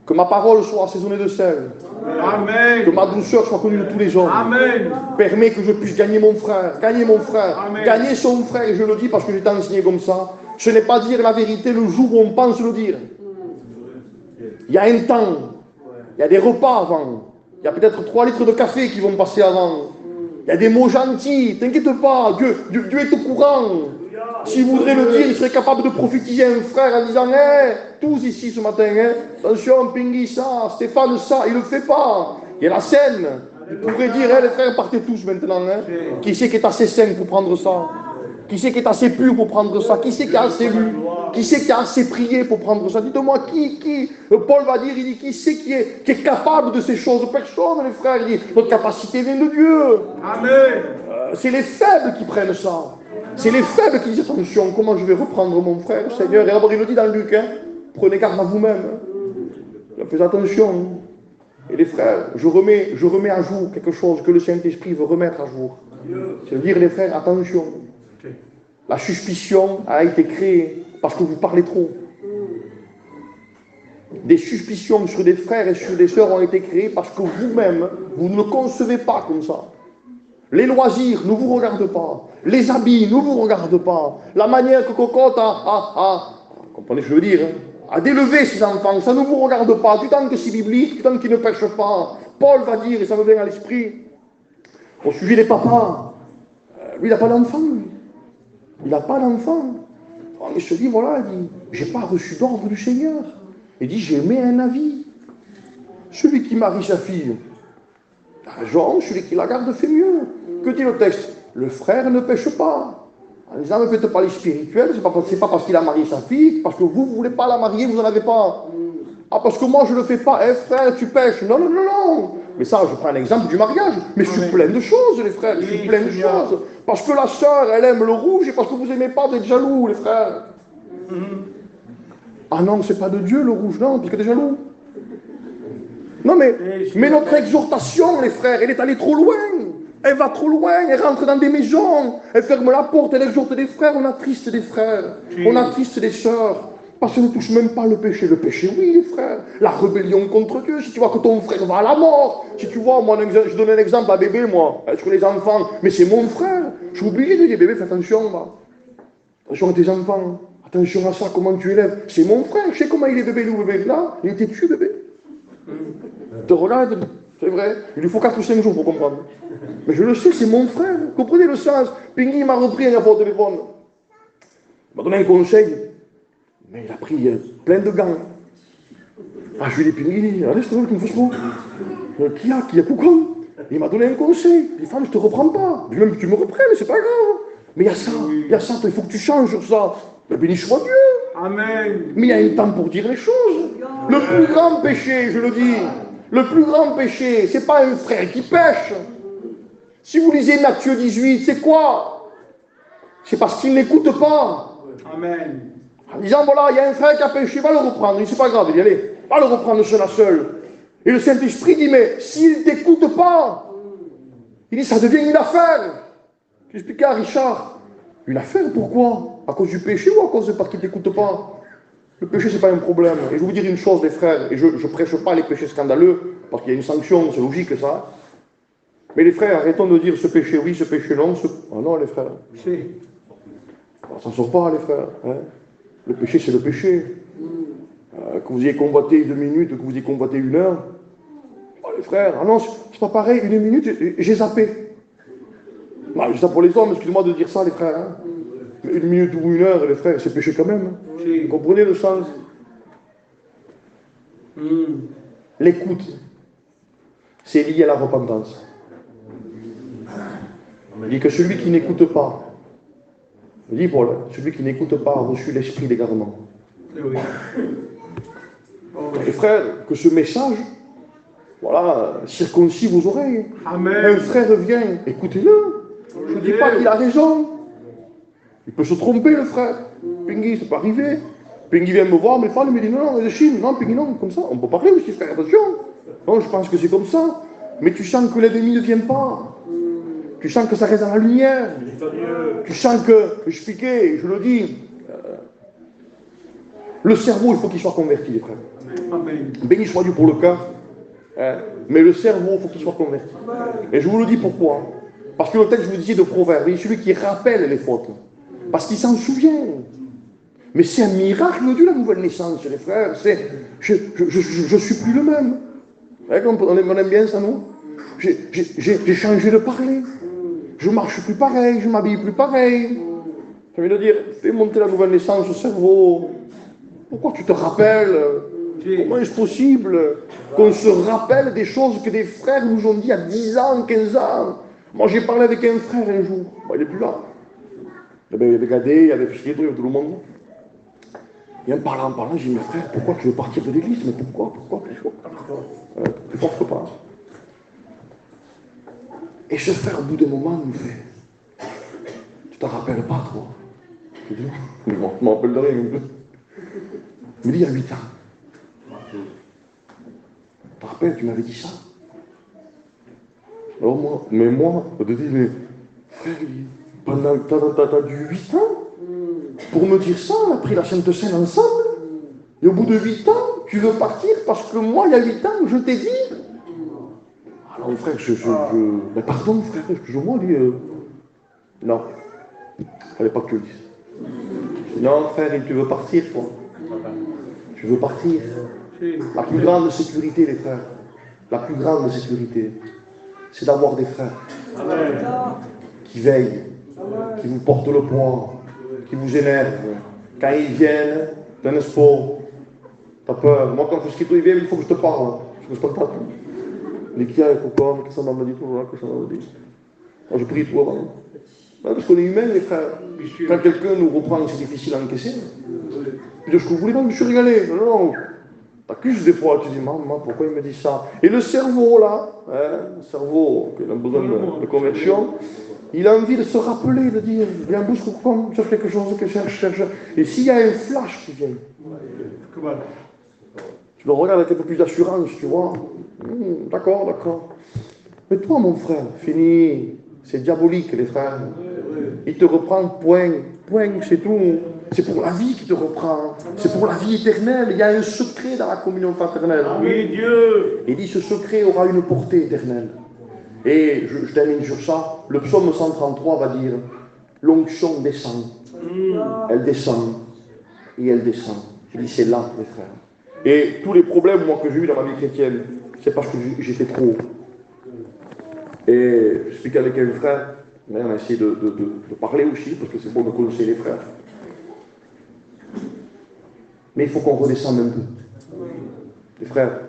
que ma parole soit assaisonnée de sel. Amen. Que ma douceur soit connue de tous les hommes. Amen. Permet que je puisse gagner mon frère, gagner son frère, et je le dis parce que j'ai été enseigné comme ça. Ce n'est pas dire la vérité le jour où on pense le dire. Il y a un temps, il y a des repas avant, il y a peut-être 3 litres de café qui vont passer avant. Il y a des mots gentils, t'inquiète pas, Dieu est au courant. S'il voudrait le dire, il serait capable de prophétiser un frère en disant, tous ici ce matin, attention, Pingui ça, Stéphane ça, il ne le fait pas. Il y a la scène. Il pourrait dire, les frères, partez tous maintenant. Hein. Qui c'est qui est assez sain pour prendre ça? Qui c'est qui est assez pur pour prendre ça? Qui c'est qui a assez lu? Qui c'est qui a assez prié pour prendre ça? Dites-moi, Paul va dire, il dit, qui c'est qui est capable de ces choses? Personne, les frères. Il dit, notre capacité vient de Dieu. Amen. C'est les faibles qui prennent ça. C'est les faibles qui disent, attention, comment je vais reprendre mon frère, Seigneur? Et alors il le dit dans Luc, hein, prenez garde à vous-même. Hein. Faites attention. Et les frères, je remets à jour quelque chose que le Saint-Esprit veut remettre à jour. C'est de dire, les frères, attention. La suspicion a été créée parce que vous parlez trop. Des suspicions sur des frères et sur des sœurs ont été créées parce que vous-même, vous ne le concevez pas comme ça. Les loisirs ne vous regardent pas. Les habits ne vous regardent pas. La manière que Cocotte comprenez ce que je veux dire, hein, a d'élever ses enfants, ça ne vous regarde pas. Du temps que c'est biblique, du temps qu'il ne pêche pas. Paul va dire, et ça me vient à l'esprit, au sujet des papas, lui, il n'a pas d'enfant. Il n'a pas d'enfant. Il se dit, voilà, il dit, j'ai pas reçu d'ordre du Seigneur. Il dit, j'ai émis un avis. Celui qui marie sa fille, a raison, celui qui la garde fait mieux. Que dit le texte? Le frère ne pêche pas. En disant, ne faites pas les spirituels, c'est pas parce qu'il a marié sa fille, parce que vous ne voulez pas la marier, vous n'en avez pas. Ah, parce que moi je ne le fais pas, frère, tu pêches. Non, non, non, non. Mais ça, je prends un exemple du mariage. Mais je suis plein de choses, les frères, je suis plein de choses. Parce que la sœur, elle aime le rouge, et parce que vous n'aimez pas, vous êtes jaloux, les frères. Ah non, c'est pas de Dieu le rouge, non, puisque tu es jaloux. Non, mais notre exhortation, les frères, elle est allée trop loin. Elle va trop loin, elle rentre dans des maisons, elle ferme la porte, elle exhorte des frères, on attriste des frères, on attriste des sœurs. Parce qu'on ne touche même pas le péché. Le péché, oui, les frères. La rébellion contre Dieu. Si tu vois que ton frère va à la mort. Si tu vois, moi, je donne un exemple à bébé, moi, sur les enfants. Mais c'est mon frère. Je suis obligé de dire, bébé, fais attention, là. Attention à tes enfants. Attention à ça, comment tu élèves. C'est mon frère. Je sais comment il est, bébé, le bébé. Là, il était dessus, bébé. Te regarde, c'est vrai. Il lui faut 4 ou 5 jours pour comprendre. Mais je le sais, c'est mon frère. Comprenez le sens. Pingui m'a repris un au téléphone. Il m'a donné un conseil. Mais il a pris plein de gants. Ah, je lui ai dit, Pingui, allez, je te donne une fausse mot. Qui a pourquoi? Il m'a donné un conseil. Les femmes, je te reprends pas. Je lui ai dit, même tu me reprends, mais c'est pas grave. Mais il y a ça, il faut que tu changes sur ça. Mais béni soit Dieu. Amen. Mais il y a un temps pour dire les choses. Le plus grand péché, je le dis, le plus grand péché, c'est pas un frère qui pêche. Si vous lisez Matthieu 18, c'est quoi? C'est parce qu'il n'écoute pas. Amen. En disant, voilà, il y a un frère qui a péché, va le reprendre. Il dit, c'est pas grave, il dit, allez, va le reprendre seul à seul. Et le Saint-Esprit dit, mais s'il ne t'écoute pas, il dit, ça devient une affaire. J'expliquais à Richard, une affaire, pourquoi? À cause du péché ou à cause de parce qu'il ne t'écoute pas? Le péché, c'est pas un problème. Et je vais vous dire une chose, les frères, et je ne prêche pas les péchés scandaleux, parce qu'il y a une sanction, c'est logique ça. Mais les frères, arrêtons de dire ce péché oui, ce péché non. Ah non, les frères. On s'en sort pas, les frères. Hein. Le péché, c'est le péché. Que vous ayez combatté 2 minutes, que vous ayez combatté 1 heure. Oh, les frères, ah non, c'est pas pareil, 1 minute, j'ai zappé. Non, je dis ça pour les hommes, excusez-moi de dire ça, les frères. Hein. 1 minute ou 1 heure, les frères, c'est péché quand même. Hein. Vous comprenez le sens? L'écoute, c'est lié à la repentance. Il dit que celui qui n'écoute pas, il dit Paul, celui qui n'écoute pas a reçu l'esprit d'égarement. Oui. Les frères, que ce message, voilà, circoncis vos oreilles. Amen. Un frère vient, écoutez-le. Je ne dis pas qu'il a raison. Il peut se tromper, le frère. Pingui, ça peut arriver. Pingui vient me voir, mais il me dit non, je chine. Non, Pingui, non, comme ça. On peut parler aussi, frère, attention. Non, je pense que c'est comme ça. Mais tu sens que l'ennemi ne vient pas. Tu sens que ça reste dans la lumière. Tu sens que, je expliquais, je le dis, le cerveau, il faut qu'il soit converti, les frères. Amen. Béni soit Dieu pour le cœur. Hein, mais le cerveau, il faut qu'il soit converti. Et je vous le dis pourquoi. Parce que le texte, je vous disais de Proverbes, il est celui qui rappelle les fautes. Parce qu'il s'en souvient. Mais c'est un miracle de Dieu, la nouvelle naissance, les frères. Je suis plus le même. On aime bien ça, non? J'ai changé de parler. Je marche plus pareil, je m'habille plus pareil. Ça veut dire, fais monter la nouvelle naissance au cerveau. Pourquoi tu te rappelles? Comment est-ce possible qu'on se rappelle des choses que des frères nous ont dit à 10 ans, 15 ans? Moi, j'ai parlé avec un frère un jour. Bon, il n'est plus là. Il y avait Gadé, il y avait Fischedro, il y avait tout le monde. Et en parlant, j'ai dit, mais frère, pourquoi tu veux partir de l'église? Mais pourquoi plus fort que pas. Et ce frère, au bout d'un moment, nous fait, tu t'en rappelles pas, toi? Je dis, je m'en rappelle de rien. Il me dit, il y a 8 ans. Tu te rappelles, tu m'avais dit ça? Alors moi, je te dis, mais frère, t'as dû 8 ans pour me dire ça, on a pris la Sainte Seine ensemble, et au bout de 8 ans, tu veux partir parce que moi, il y a 8 ans, je t'ai dit. Alors frère, mais pardon frère, excuse-moi, lui, non, fallait pas que tu le dises. Non frère, tu veux partir, toi? Tu veux partir? La plus grande sécurité, les frères, la plus grande sécurité, c'est d'avoir des frères qui veillent, qui vous portent le poids, qui vous énervent. Quand ils viennent, t'as un espoir, t'as peur. Moi, quand Fischedro vient, il faut que je te parle. Je ne respecte pas tout. Mais qui a un cocon, que ça m'a dit tout, que ça m'a dit. Moi, je prie tout avant. Parce qu'on est humains, les frères. Quand quelqu'un nous reprend, c'est difficile à encaisser. Je dis ce que vous voulez, non, je me suis régalé. Non. T'accuses des fois, tu dis, maman, pourquoi il me dit ça? Et le cerveau, là, le cerveau, qui a besoin de conversion, il a envie de se rappeler, de dire, viens, bouge, comme cherche quelque chose que cherche. Et s'il y a un flash qui vient, tu le regardes avec un peu plus d'assurance, tu vois. D'accord. Mais toi, mon frère, fini. C'est diabolique, les frères. Il te reprend, point, c'est tout. C'est pour la vie qu'il te reprend. C'est pour la vie éternelle. Il y a un secret dans la communion fraternelle. Oui, Dieu. Il dit, ce secret aura une portée éternelle. Et je termine sur ça. Le psaume 133 va dire, l'onction descend. Elle descend. Et elle descend. Il dit, c'est là, les frères. Et tous les problèmes, moi, que j'ai eu dans ma vie chrétienne, c'est parce que j'ai fait trop. Et je suis avec un frère, mais on a essayé de parler aussi, parce que c'est bon de connaître les frères. Mais il faut qu'on redescende un peu, les frères.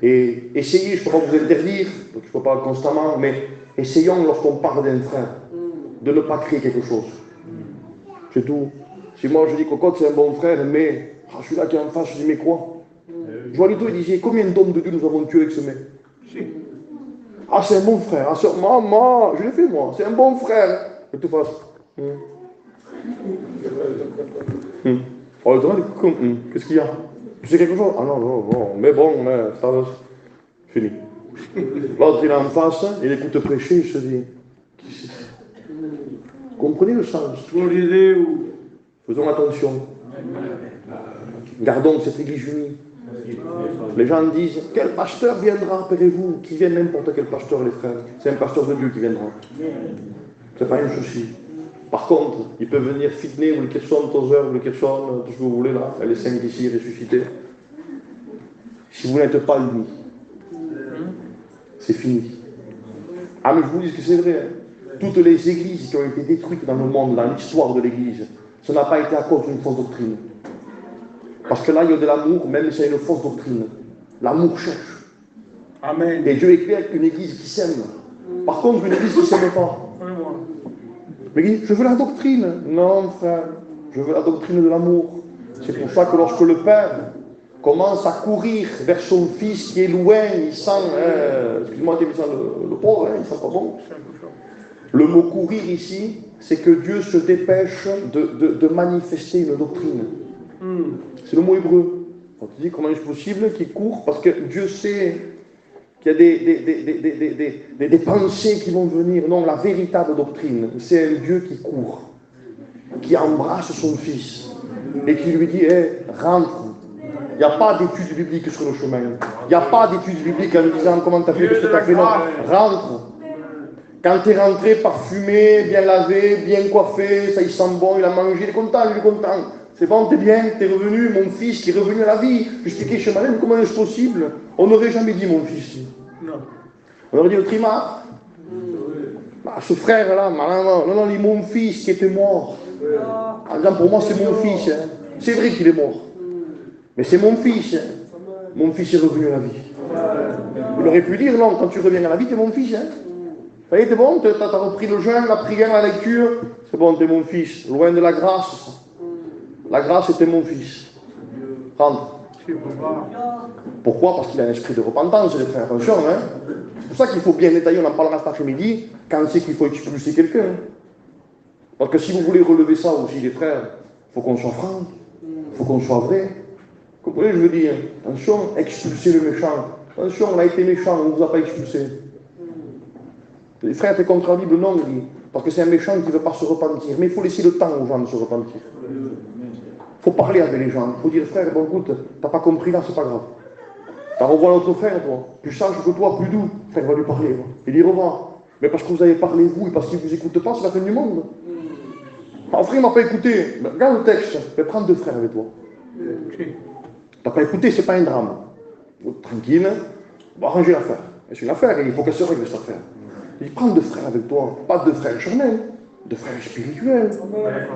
Et essayez, je ne peux pas vous interdire, donc je ne peux pas constamment, mais essayons, lorsqu'on parle d'un frère, de ne pas créer quelque chose. C'est tout. Si moi je dis Cocotte c'est un bon frère, mais celui-là qui est en face, je dis mais quoi? Joalito, il disait, combien d'hommes de Dieu nous avons tués avec ce mec? Ah, c'est un bon frère. Ah, maman, je l'ai fait moi. C'est un bon frère. Que tu fasses. Oh, qu'est-ce qu'il y a? Tu sais quelque chose? Ah non. Mais bon, ça va. Fini. L'autre, il est en face, il écoute prêcher, il se dit. Comprenez le sens? Faisons attention. Gardons cette église unie. Les gens disent, quel pasteur viendra, appelez-vous? Qui vient n'importe quel pasteur, les frères. C'est un pasteur de Dieu qui viendra. C'est pas un souci. Par contre, il peut venir fitner, ou le Kirchhoff, Tozer, ou le Kirchhoff, tout ce que vous voulez là, elle est sainte ici, ressuscitée. Si vous n'êtes pas unis, c'est fini. Ah, mais je vous dis que c'est vrai. Toutes les églises qui ont été détruites dans le monde, dans l'histoire de l'église, ça n'a pas été à cause d'une fausse doctrine. Parce que là, il y a de l'amour, même si c'est une fausse doctrine. L'amour cherche. Amen. Et Dieu est clair qu'une église qui s'aime. Par contre, une église qui ne s'aime pas. Mais il dit, je veux la doctrine. Non, frère, je veux la doctrine de l'amour. C'est pour ça que lorsque le Père commence à courir vers son fils qui est loin, il sent, excuse-moi, il sent le pauvre, il sent pas bon. Le mot courir ici, c'est que Dieu se dépêche de manifester une doctrine. C'est le mot hébreu. On te dit comment est-ce possible qu'il court? Parce que Dieu sait qu'il y a des pensées qui vont venir. Non, la véritable doctrine, c'est un Dieu qui court, qui embrasse son fils et qui lui dit, rentre. Il n'y a pas d'études bibliques sur le chemin. Il n'y a pas d'études bibliques en lui disant comment tu as fait, ce que tu as fait. Non, rentre. Quand tu es rentré parfumé, bien lavé, bien coiffé, ça il sent bon, il a mangé, il est content, C'est bon, t'es bien, t'es revenu, mon fils qui est revenu à la vie. J'expliquais chez Malène, comment est-ce possible? On n'aurait jamais dit mon fils. Non. On aurait dit le trimar. Ce frère-là, non, il est mon fils qui était mort. En disant, pour moi, c'est mon fils. Hein. C'est vrai qu'il est mort. Mais c'est mon fils. Hein. mon fils est revenu à la vie. Il aurait pu dire, non, quand tu reviens à la vie, t'es mon fils. Hein. Ça y est, t'es bon, t'as repris le jeûne, la prière, la lecture. C'est bon, t'es mon fils. Loin de la grâce. La grâce était mon fils. Rentre. Pourquoi? Parce qu'il a un esprit de repentance, les frères. Attention, hein. C'est pour ça qu'il faut bien détailler, on en parlera cet après-midi, quand c'est qu'il faut expulser quelqu'un. Hein. Parce que si vous voulez relever ça aussi, les frères, il faut qu'on soit franc, il faut qu'on soit vrai. Vous comprenez, je veux dire, attention, expulser le méchant. Attention, on a été méchant, on ne vous a pas expulsé. Les frères étaient contre la Bible, non, il dit, parce que c'est un méchant qui ne veut pas se repentir. Mais il faut laisser le temps aux gens de se repentir. Il faut parler avec les gens. Il faut dire, frère, bon écoute, t'as pas compris là, c'est pas grave. T'as revois notre frère, toi. Plus sage que toi, plus doux. Frère, va lui parler. Va. Il dit, revois. Mais parce que vous avez parlé, vous, et parce qu'il ne vous écoute pas, c'est la fin du monde. Alors, frère, il ne m'a pas écouté. Mais regarde le texte. Mais prends deux frères avec toi. T'as pas écouté, c'est pas un drame. Tranquille, on va arranger l'affaire. C'est une affaire, il faut qu'elle se règle cette affaire. Il dit, prends deux frères avec toi. Pas deux frères charnels. De frères spirituels.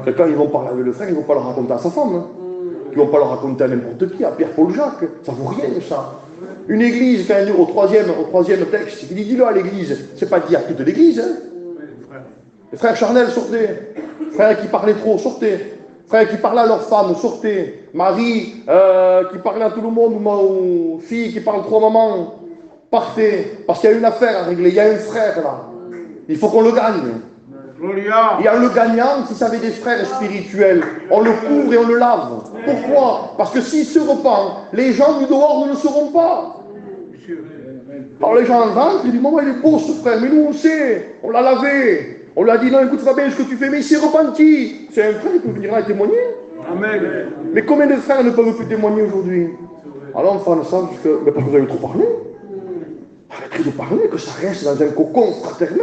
C'est quand ils vont parler avec le frère, ils ne vont pas le raconter à sa femme. Hein. Ils ne vont pas le raconter à n'importe qui, à Pierre, Paul, Jacques. Ça ne vaut rien, ça. Une église, quand il dit au troisième texte, il dit, dis-le à l'église. C'est pas dit à toute l'église. Hein. Les frères charnels, sortez. Frères qui parlaient trop, sortez. Frères qui parlaient à leurs femmes, sortez. Marie, qui parlait à tout le monde, ou filles qui parlent trop à maman, partez. Parce qu'il y a une affaire à régler. Il y a un frère là. Il faut qu'on le gagne. Il y a le gagnant, si ça avait des frères spirituels, on le couvre et on le lave. Pourquoi? Parce que s'il se repent, les gens du dehors ne le sauront pas. Alors les gens rentrent, ils disent, maman, il est beau ce frère, mais nous on sait, on l'a lavé. On lui a dit, non, écoute Fabien, ce que tu fais, mais il s'est repenti. C'est un frère qui peut venir là et témoigner. Amen. Mais combien de frères ne peuvent plus témoigner aujourd'hui? Alors on fait ça, mais parce que vous avez trop parlé. Arrêtez de parler, que ça reste dans un cocon fraternel.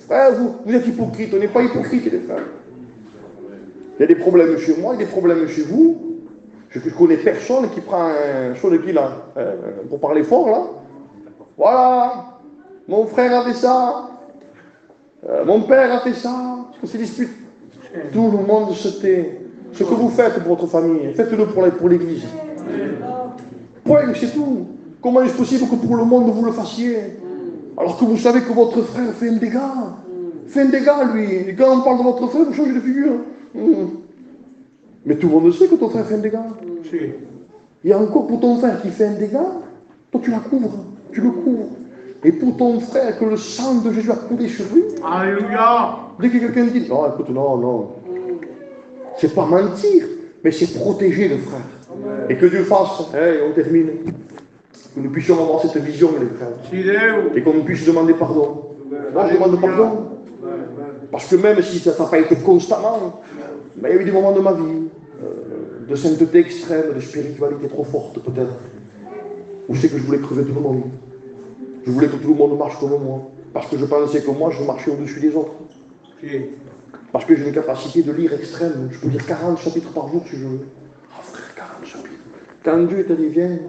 Frère, vous êtes hypocrite, on n'est pas hypocrite, les frères. Il y a des problèmes chez moi, il y a des problèmes chez vous. Je connais personne qui prend un chose de qui là, pour parler fort là. Voilà, mon frère a fait ça, mon père a fait ça. On se dispute. Tout le monde se tait. Ce que vous faites pour votre famille, faites-le pour l'église. Point, c'est tout. Comment est-ce possible que pour le monde vous le fassiez? Alors que vous savez que votre frère fait un dégât. Fait un dégât, lui. Et quand on parle de votre frère, vous changez de figure. Mais tout le monde sait que ton frère fait un dégât. Il y a encore pour ton frère qui fait un dégât, toi tu la couvres. Tu le couvres. Et pour ton frère, que le sang de Jésus a coulé sur lui. Alléluia. Dès que quelqu'un dit, non, écoute, non. C'est pas mentir, mais c'est protéger le frère. Et que Dieu fasse, on termine. Que nous puissions avoir cette vision, les frères. Et qu'on puisse demander pardon. Moi, je demande pardon. Parce que même si ça n'a pas été constamment, mais il y a eu des moments de ma vie, de sainteté extrême, de spiritualité trop forte, peut-être, où c'est que je voulais crever tout le monde. Je voulais que tout le monde marche comme moi. Parce que je pensais que moi, je marchais au-dessus des autres. Parce que j'ai une capacité de lire extrême. Je peux lire 40 chapitres par jour si je veux. Ah frère, 40 chapitres. Quand Dieu t'a dit, viens,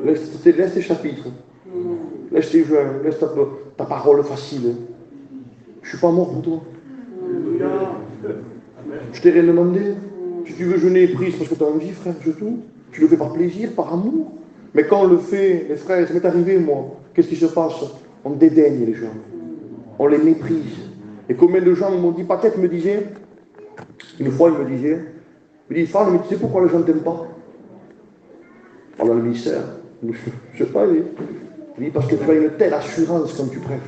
laisse tes chapitres. Laisse tes jeux, laisse ta parole facile. Je ne suis pas mort pour toi. Je t'ai rien demandé. Si tu veux jeûner et prier, c'est parce que tu as envie, frère, c'est tout. Tu le fais par plaisir, par amour. Mais quand on le fait, les frères, ça m'est arrivé, moi. Qu'est-ce qui se passe? On dédaigne les gens. On les méprise. Et combien de gens m'ont dit, Paquette me disait, une fois il me disait, Fran, mais tu sais pourquoi les gens ne t'aiment pas? Pendant le ministère. Je ne sais pas, il dit, parce que tu as une telle assurance quand tu prêches,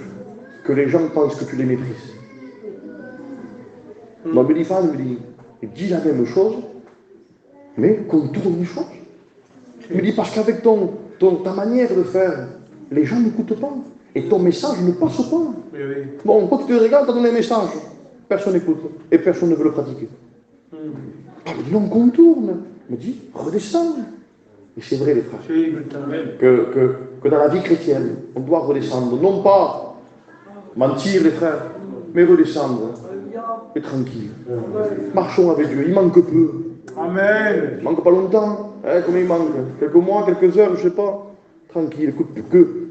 que les gens pensent que tu les méprises. Moi, me dit, Fran, il dit la même chose, mais contourne les choses. Il me dit, parce qu'avec ta manière de faire, les gens n'écoutent pas. Et ton message ne passe pas. Oui. Bon, quand tu te regardes, tu as donné un message. Personne n'écoute. Et personne ne veut le pratiquer. Il me dit, non, contourne. Il me dit, redescends. Et c'est vrai, les frères. Que dans la vie chrétienne, on doit redescendre. Non pas mentir, les frères, mais redescendre. Et tranquille. Marchons avec Dieu. Il manque peu. Amen. Il manque pas longtemps. Combien il manque? Quelques mois, quelques heures, je ne sais pas. Tranquille.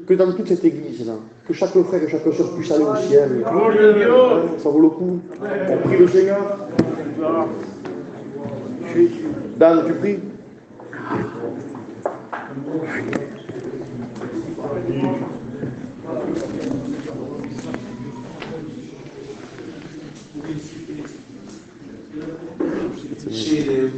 Que dans toute cette église-là, que chaque frère et chaque soeur puisse aller au ciel. Ça vaut le coup. On prie le Seigneur. Dan, tu pries? Chez les...